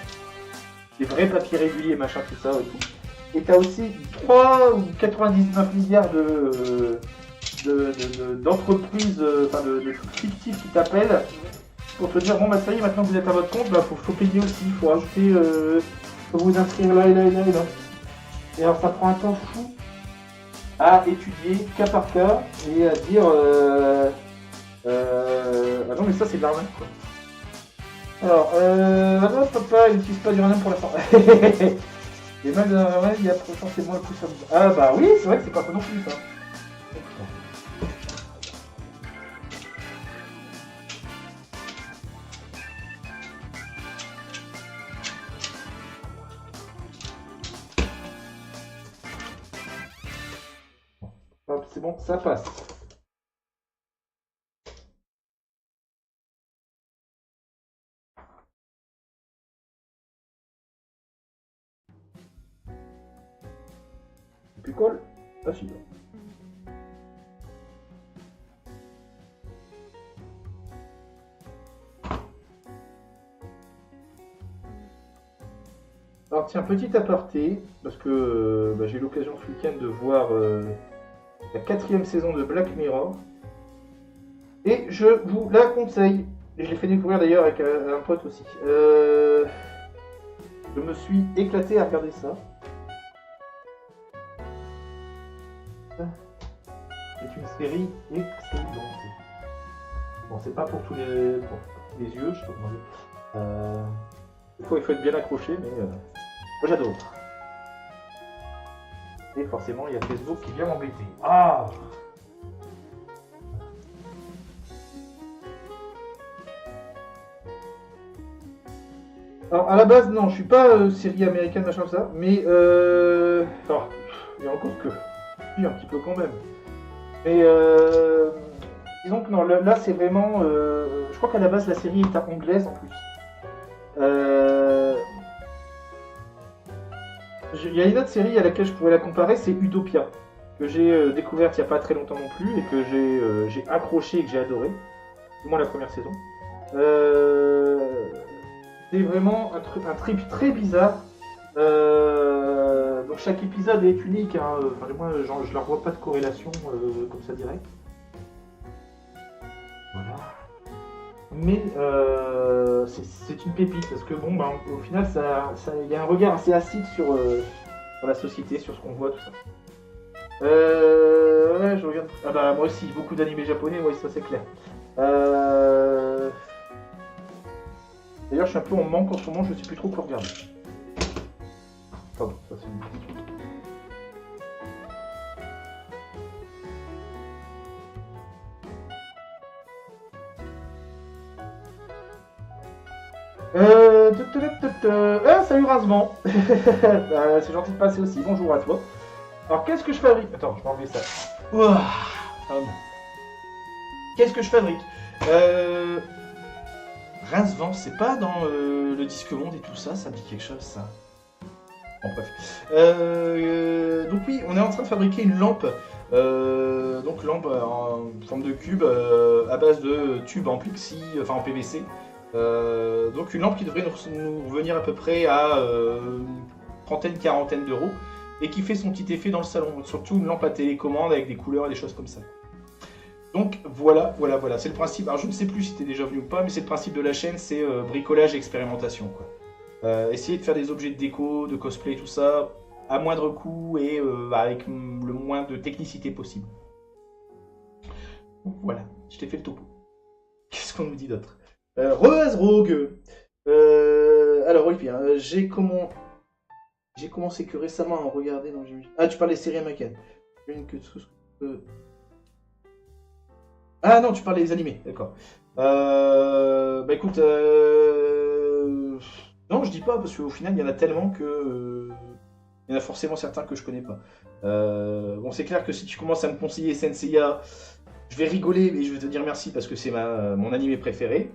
des vrais papiers réguliers, machin, tout ça et tout. Et t'as aussi 3 ou 99 milliards d'entreprises, enfin de trucs fictifs qui t'appellent pour te dire bon bah ça y est, maintenant que vous êtes à votre compte, bah faut payer aussi, faut rajouter, faut vous inscrire là et là et là et là. Et alors ça prend un temps fou à étudier cas par cas et à dire ah non mais ça c'est de l'arnaque quoi. Alors ah non papa il n'utilise pas d'uranium pour l'instant. Les mags de l'uranium il y a potentiellement le plus simple. Ah bah oui c'est vrai que c'est pas ça non plus ça. Hop, c'est bon, ça passe. Et puis colle. Ah si. Alors tiens, petit aparté, parce que j'ai eu l'occasion ce week-end de voir la 4e saison de Black Mirror. Et je vous la conseille. Et je l'ai fait découvrir d'ailleurs avec un pote aussi. Je me suis éclaté à regarder ça. C'est une série excellente. Bon, c'est pas pour tous les yeux, je sais pas comment dire. Il faut être bien accroché, mais moi j'adore. Et forcément, il y a Facebook qui vient m'embêter. Ah! Alors, à la base, non, je suis pas série américaine, machin comme ça, mais alors, il y a encore que. Oui, un petit peu quand même. Mais disons que non, là c'est vraiment. Je crois qu'à la base, la série est anglaise en plus. Il y a une autre série à laquelle je pourrais la comparer, c'est Utopia, que j'ai découverte il n'y a pas très longtemps non plus, et que j'ai accroché et que j'ai adoré, du moins la première saison. C'est vraiment un trip très bizarre. Donc chaque épisode est unique, hein. Enfin, moi je leur vois pas de corrélation comme ça direct. Voilà. Mais c'est une pépite parce que bon, au final, il y a un regard assez acide sur la société, sur ce qu'on voit, tout ça. Ouais, je regarde. Ah bah moi aussi, beaucoup d'animés japonais, ouais, ça c'est clair. D'ailleurs, je suis un peu en manque en ce moment, je sais plus trop quoi regarder. Pardon, ça c'est une petite. Salut Rasement. C'est gentil de passer aussi, bonjour à toi. Alors qu'est-ce que je fabrique? Attends, je vais enlever ça. Ouah, qu'est-ce que je fabrique? Rince-Vent, c'est pas dans le disque monde et tout ça, ça me dit quelque chose ça. Bon bref. Donc oui, on est en train de fabriquer une lampe. Donc lampe en forme de cube à base de tubes en plexi, enfin en PVC. Donc une lampe qui devrait nous revenir à peu près à une trentaine, quarantaine d'euros et qui fait son petit effet dans le salon. Surtout une lampe à télécommande avec des couleurs et des choses comme ça. Donc voilà, c'est le principe. Alors je ne sais plus si tu es déjà venu ou pas, mais c'est le principe de la chaîne, c'est bricolage et expérimentation, quoi. Essayer de faire des objets de déco, de cosplay, tout ça, à moindre coût et avec le moins de technicité possible. Donc voilà, je t'ai fait le topo. Qu'est-ce qu'on nous dit d'autre? Rogue. Alors Olivier, hein, j'ai commencé que récemment à en regarder. Donc ah, tu parles des séries américaines. Ah non, tu parles des animés, d'accord. Bah écoute, non, je dis pas parce qu'au final il y en a tellement que il y en a forcément certains que je connais pas. Bon, c'est clair que si tu commences à me conseiller Senseiya, je vais rigoler, mais je vais te dire merci parce que c'est mon animé préféré.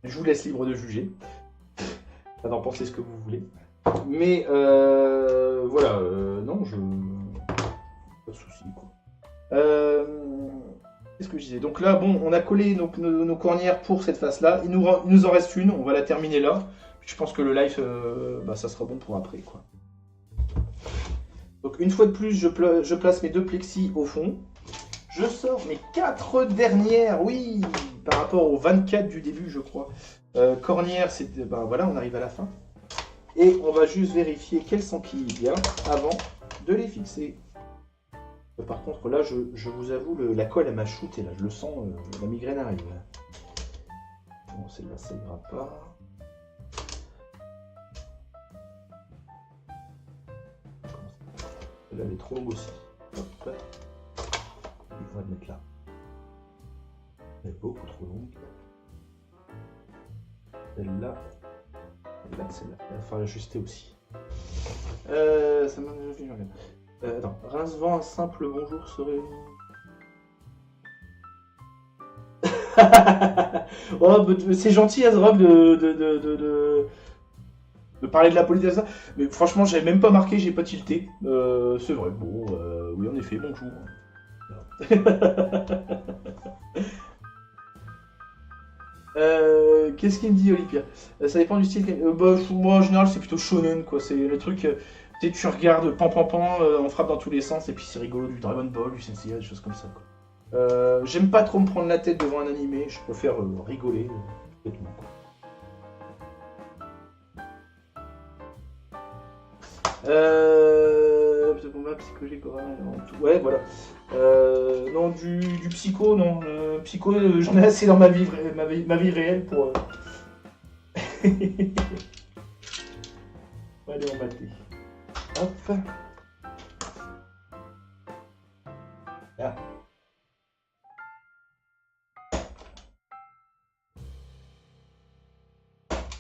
Je vous laisse libre de juger. D'en penser ce que vous voulez. Mais voilà, non, pas de soucis, quoi. Qu'est-ce que je disais? Donc là, bon, on a collé nos cornières pour cette face-là. Il nous en reste une, on va la terminer là. Je pense que le live, ça sera bon pour après, quoi. Donc une fois de plus, je place mes 2 plexis au fond. Je sors mes 4 dernières, oui, par rapport aux 24 du début, je crois. Cornières, voilà, on arrive à la fin. Et on va juste vérifier qu'elles s'empilent bien avant de les fixer. Par contre, là, je vous avoue, la colle, elle m'a shooté, là, je le sens, la migraine arrive. Bon, celle-là, ça ira pas. Celle-là, elle est trop longue aussi. Hop. On va le mettre là. Elle est beaucoup trop longue. Celle-là. Et là, celle-là. Il va falloir l'ajuster aussi. Ça m'a déjà fait, je regarde. Attends, Rince-Vent, un simple bonjour serait. Oh, c'est gentil, Azrob, de parler de la politesse. Mais franchement, j'avais même pas marqué, j'ai pas tilté. C'est vrai, bon, oui, en effet, bonjour. Qu'est-ce qu'il me dit, Olympia? Ça dépend du style. Moi, en général, c'est plutôt shonen, quoi. C'est le truc. Tu sais, tu regardes pan pan pan, on frappe dans tous les sens, et puis c'est rigolo, du Dragon Ball, du Senseiya, des choses comme ça, quoi. J'aime pas trop me prendre la tête devant un animé, je préfère rigoler, bêtement, quoi. Psychologique, ouais, voilà. Non, du psycho, non. Psycho, j'en ai assez dans ma vie réelle pour. Allez, on mater. Hop. Là.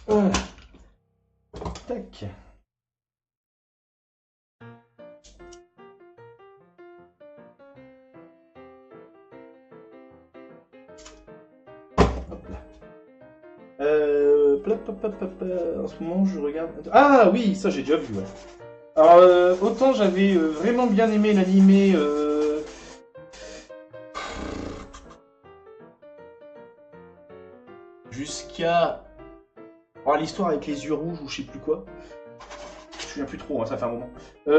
Voilà. Tac. Hop là. En ce moment, je regarde. Ah oui, ça j'ai déjà vu. Ouais. Alors, autant j'avais vraiment bien aimé l'animé. Jusqu'à. Oh, l'histoire avec les yeux rouges ou je sais plus quoi. Je me souviens plus trop, hein, ça fait un moment.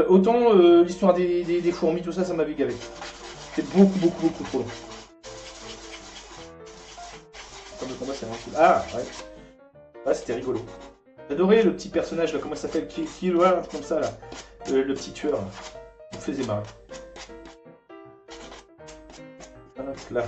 Autant l'histoire des fourmis, tout ça, ça m'avait gavé. C'était beaucoup trop long. Le combat, c'est vraiment cool. Ah, ouais. Ouais, c'était rigolo. J'adorais le petit personnage là, comment ça s'appelle, Killua, comme ça là. Le petit tueur là. Il me faisait marrer. Hop là.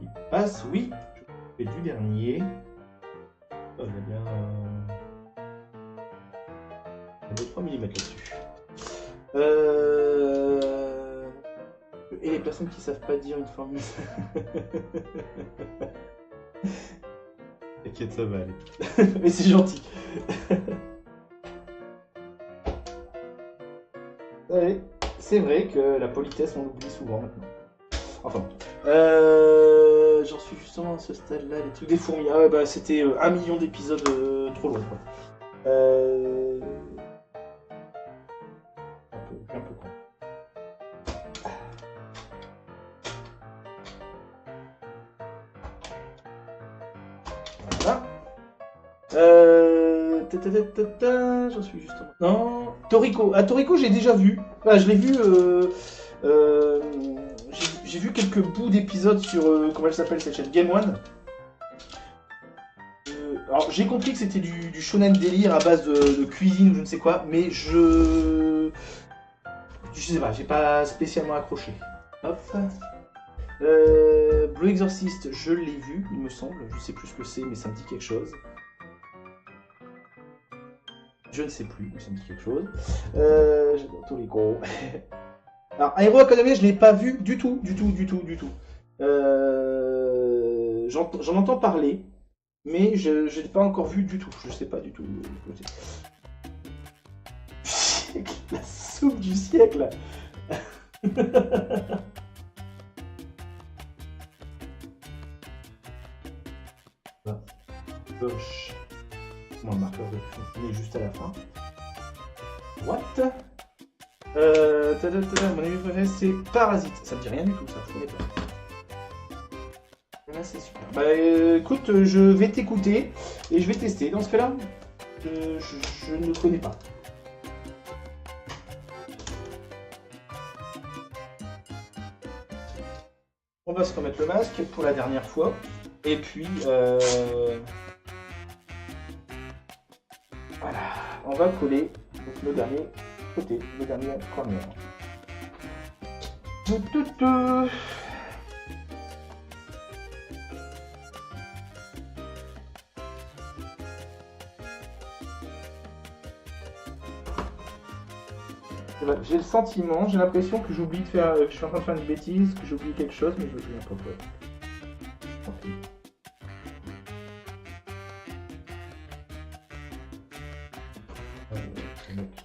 Il passe, oui. Je fais du dernier. Oh, il y a bien. Il y a 3 mm là-dessus. Et les personnes qui savent pas dire une formule. T'inquiète, ça va aller. Mais c'est gentil. Ouais, c'est vrai que la politesse, on l'oublie souvent maintenant. Enfin bon. J'en suis justement à ce stade-là, les trucs des fourmis. Ah ouais, bah c'était 1 million d'épisodes trop long, quoi. Un peu con. Voilà. J'en suis justement. Non. Toriko. Ah, Toriko, j'ai déjà vu. Enfin, je l'ai vu. J'ai vu quelques bouts d'épisodes sur. Comment elle s'appelle cette chaîne, Game One. Alors, j'ai compris que c'était du shonen délire à base de cuisine ou je ne sais quoi, mais je sais pas, j'ai pas spécialement accroché. Hop. Blue Exorcist, je l'ai vu, il me semble. Je sais plus ce que c'est, mais ça me dit quelque chose. Je ne sais plus, mais ça me dit quelque chose. J'adore tous les gros. Alors, Hero Academia, je l'ai pas vu du tout. J'en entends parler, mais je ne l'ai pas encore vu du tout. Je sais pas du tout. La soupe du siècle. Poche. Moi, le marqueur de fond, on est juste à la fin. What? Mon ami préféré, c'est Parasite. Ça me dit rien du tout, ça, je connais pas. Là, c'est super. Bah écoute, je vais t'écouter et je vais tester. Dans ce cas-là, je ne connais pas. On va se remettre le masque pour la dernière fois. Et puis, voilà, on va coller donc, le dernier côté, le dernier corner. J'ai le sentiment, j'ai l'impression que j'oublie de faire, que je suis en train de faire une bêtise, que j'oublie quelque chose, mais je ne sais pas quoi. Okay.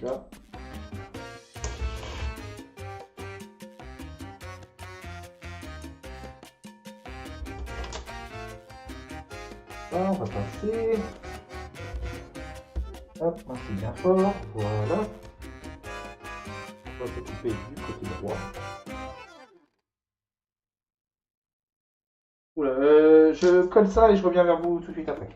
Là. On va passer. Hop, c'est bien fort, voilà. va s'occuper du côté droit. Oula, je colle ça et je reviens vers vous tout de suite après.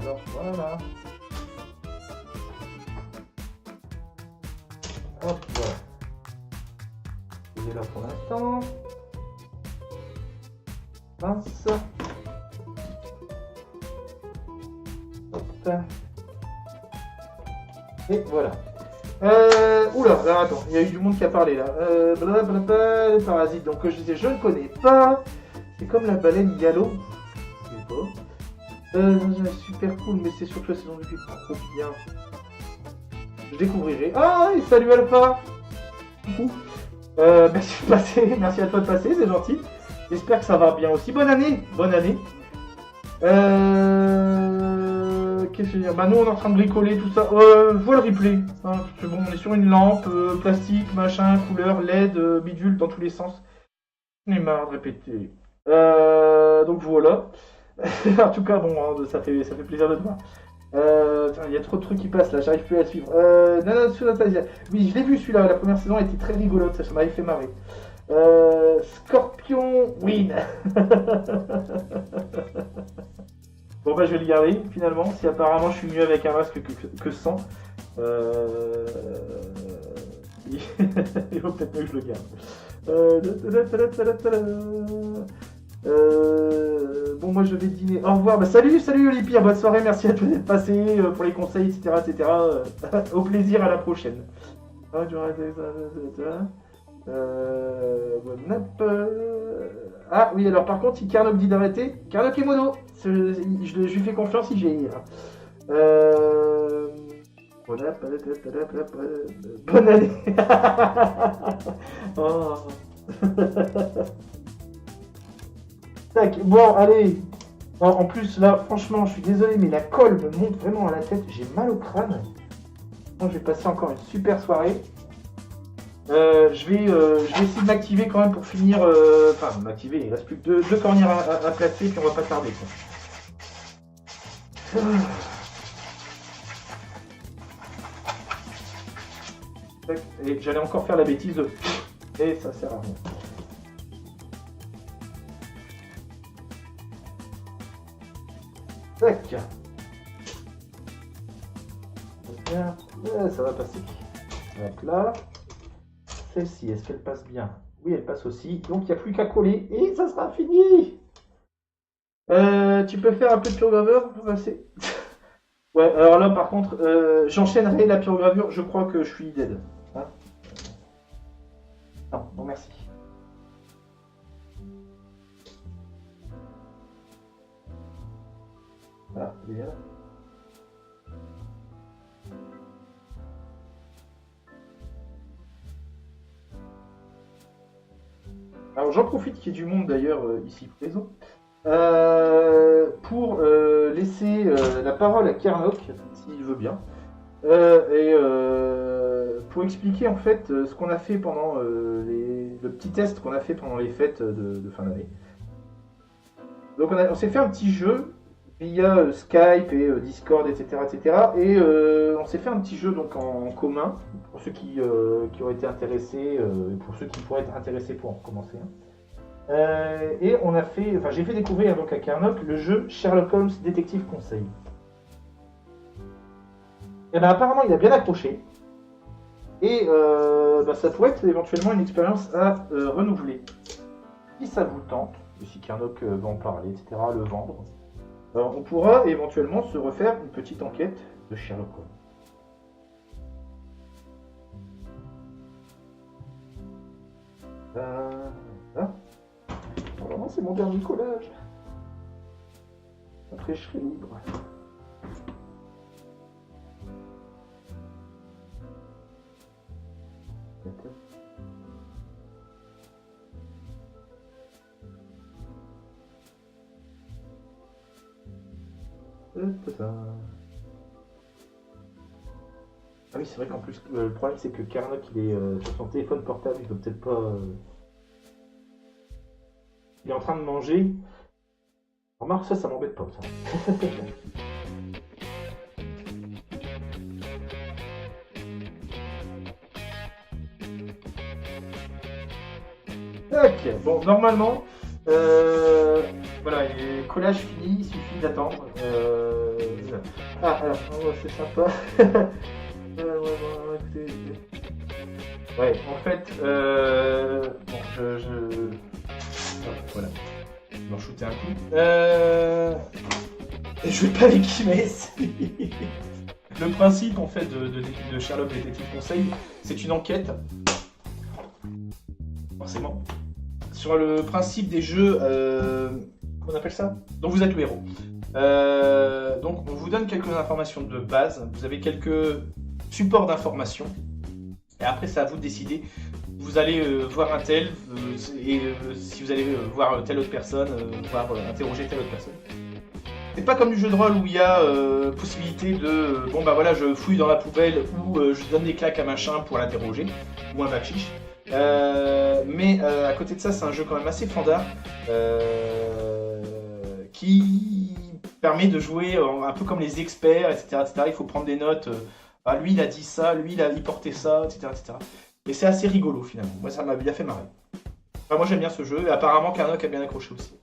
Alors voilà. Hop, voilà. Il est là pour l'instant. Mince. Hop. Et voilà. Oula, alors attends, il y a eu du monde qui a parlé là. Blablabla, les parasites, donc je disais, je ne connais pas. C'est comme la baleine Yalo. Je sais pas. Super cool, mais c'est surtout la saison du film trop bien. Je découvrirai. Ah, et salut Alpha. Coucou. Merci de passer, merci à toi de passer, c'est gentil. J'espère que ça va bien aussi. Bonne année, bonne année. Qu'est-ce que je veux dire? Bah nous on est en train de bricoler tout ça. Je vois le replay. Hein, parce que bon, on est sur une lampe, plastique, machin, couleur, LED, bidule dans tous les sens. J'en ai marre de répéter. Donc voilà. En tout cas, bon, hein, ça fait plaisir de te voir. Il y a trop de trucs qui passent là, j'arrive plus à suivre. Nana Sunatasia. Oui, je l'ai vu celui-là, la première saison était très rigolote, ça m'avait fait marrer. Scorpion Win. Bon bah je vais le garder finalement, si apparemment je suis mieux avec un masque que sans. Il faut peut-être mieux que je le garde. Bon moi je vais dîner. Au revoir. Bah, salut Olipire, bonne soirée, merci à toi d'être passé pour les conseils, etc. Au plaisir, à la prochaine. Ah oui, alors par contre, si Carnok dit d'arrêter, Carnok est mono. Je lui fais confiance, il gère. Voilà. Bonne année. Oh. Tac, bon, allez. En plus, là, franchement, je suis désolé, mais la colle me monte vraiment à la tête. J'ai mal au crâne. Bon, je vais passer encore une super soirée. Je vais essayer de m'activer quand même pour finir. Enfin, m'activer, il reste plus que deux cornières à placer, puis on va pas tarder. Quoi. Et j'allais encore faire la bêtise de. Et ça sert à rien. Tac. Ça va passer. Hop là. Celle-ci, est-ce qu'elle passe bien? Oui, elle passe aussi. Donc, il n'y a plus qu'à coller et ça sera fini. Tu peux faire un peu de pure gravure pour passer? Ouais, alors là, par contre, j'enchaînerai la pure gravure. Je crois que je suis dead. Hein, non, bon, merci. Voilà, bien. Alors j'en profite qu'il y ait du monde d'ailleurs ici présent pour laisser la parole à Carnok, s'il veut bien, et pour expliquer en fait ce qu'on a fait pendant le petit test qu'on a fait pendant les fêtes de fin d'année. Donc on s'est fait un petit jeu via Skype et Discord, etc. Et on s'est fait un petit jeu donc en commun pour ceux qui auraient été intéressés, pour ceux qui pourraient être intéressés pour en commencer. Et on a fait, enfin j'ai fait découvrir donc à Carnok le jeu Sherlock Holmes Détective Conseil. Et ben apparemment il a bien accroché. Et ça pourrait être éventuellement une expérience à renouveler. Si ça vous tente, et si Carnok va en parler, etc., le vendre. Alors, on pourra éventuellement se refaire une petite enquête de Sherlock Holmes. Voilà. c'est mon dernier collage. Après, je serai libre. Ah oui, c'est vrai qu'en plus, le problème c'est que Karnok il est sur son téléphone portable, il peut peut-être pas. Il est en train de manger. Remarque, ça m'embête pas ça. Ok, bon, normalement, voilà, le collage fini, il suffit d'attendre. Ah, alors, oh, c'est sympa. Ouais, en fait, bon, voilà, je vais en shooter un coup. Je vais pas avec Kimes. Le principe, en fait, de Sherlock Détective Conseil, c'est une enquête, forcément, sur le principe des jeux, comment on appelle ça, dont vous êtes le héros. Donc on vous donne quelques informations de base, vous avez quelques supports d'informations, et après c'est à vous de décider. Vous allez voir un tel, et si vous allez voir telle autre personne, interroger telle autre personne. C'est pas comme du jeu de rôle où il y a possibilité de, bon bah voilà, je fouille dans la poubelle ou je donne des claques à machin pour l'interroger, ou un backchiche. Mais à côté de ça, c'est un jeu quand même assez fandard qui permet de jouer un peu comme les experts, etc. Il faut prendre des notes. Ah, lui, il a dit ça, lui, il portait ça, etc. Et c'est assez rigolo finalement. Moi, ça m'a bien fait marrer. Enfin, moi, j'aime bien ce jeu et apparemment, Karnok a bien accroché aussi.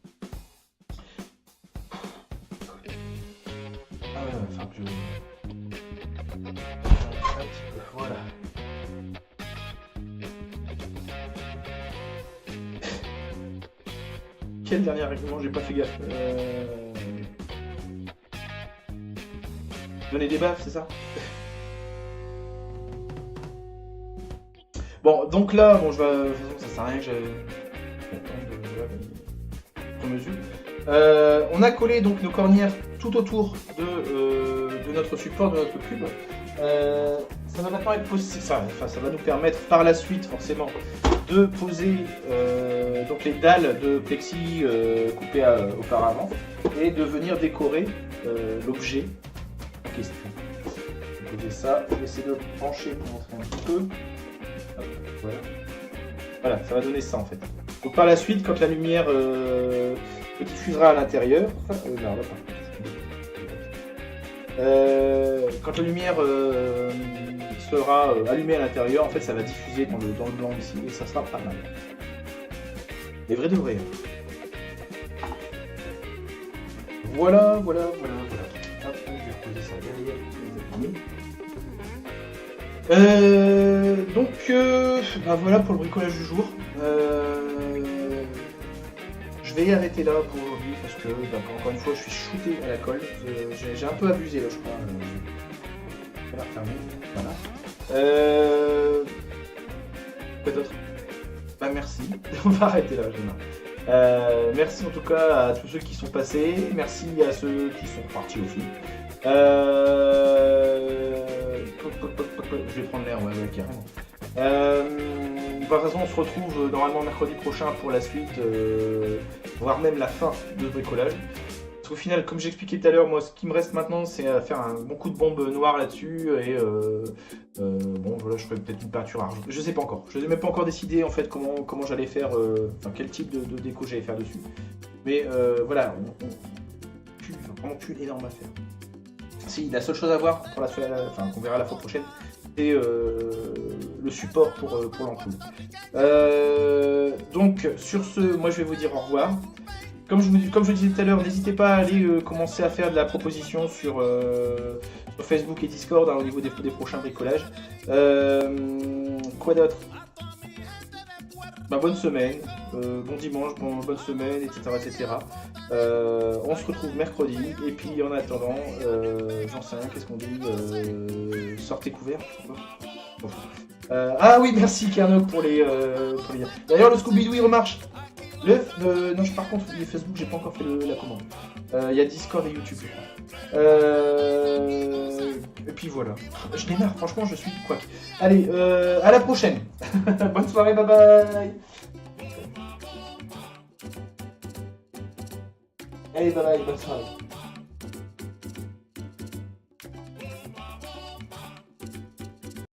Ah ouais, enfin, un petit peu, voilà. Quel dernier règlement? J'ai pas fait gaffe. Donner des baffes, c'est ça? Bon, donc là, bon, je vais. De toute façon, ça sert à rien que je mesure. On a collé donc nos cornières tout autour de notre support, de notre cube. Ça va maintenant être possible. Ça va nous permettre par la suite, forcément, de poser donc les dalles de plexi coupées auparavant et de venir décorer l'objet en question. Poser ça, je vais essayer de le pencher pour montrer un petit peu. Hop, voilà, ça va donner ça en fait. Donc par la suite, quand la lumière diffusera à l'intérieur, quand la lumière sera allumée à l'intérieur, en fait ça va diffuser dans le blanc ici et ça sera pas mal. Les vrais de vrais. Voilà. Hop, je vais reposer ça derrière les amis. Donc voilà pour le bricolage du jour. Je vais arrêter là pour aujourd'hui parce que encore une fois je suis shooté à la colle. J'ai un peu abusé là je crois. Je vais la refermer. Voilà. Quoi d'autre? Bah merci. On va arrêter là, merci en tout cas à tous ceux qui sont passés. Merci à ceux qui sont partis aussi. Je vais prendre l'air, ouais, carrément. De toute façon, on se retrouve normalement mercredi prochain pour la suite, voire même la fin de bricolage. Parce qu'au final, comme j'expliquais tout à l'heure, moi, ce qui me reste maintenant, c'est à faire un bon coup de bombe noire là-dessus et bon, voilà, je ferai peut-être une peinture argent. Je sais pas encore. Je n'ai même pas encore décidé en fait comment j'allais faire, enfin quel type de déco j'allais faire dessus. Mais voilà, vraiment plus énorme à faire. Si, la seule chose à voir pour qu'on verra la fois prochaine, c'est le support pour l'ampoule. Donc sur ce, moi je vais vous dire au revoir. Comme je disais tout à l'heure, n'hésitez pas à aller commencer à faire de la proposition sur Facebook et Discord au niveau des prochains bricolages. Quoi d'autre? Bonne semaine, bon dimanche, bonne semaine, etc. On se retrouve mercredi, et puis en attendant, j'en sais rien, qu'est-ce qu'on dit, sortez couverts. Ah oui, merci Karnok pour les... D'ailleurs, le Scooby-Doo il remarche. Non, par contre, les Facebook, j'ai pas encore fait la commande. Il y a Discord et YouTube, je crois. Et puis voilà. Je démarre, franchement, je suis quoi. Allez, à la prochaine. Bonne soirée, bye bye. Allez, bye bye, bonne soirée.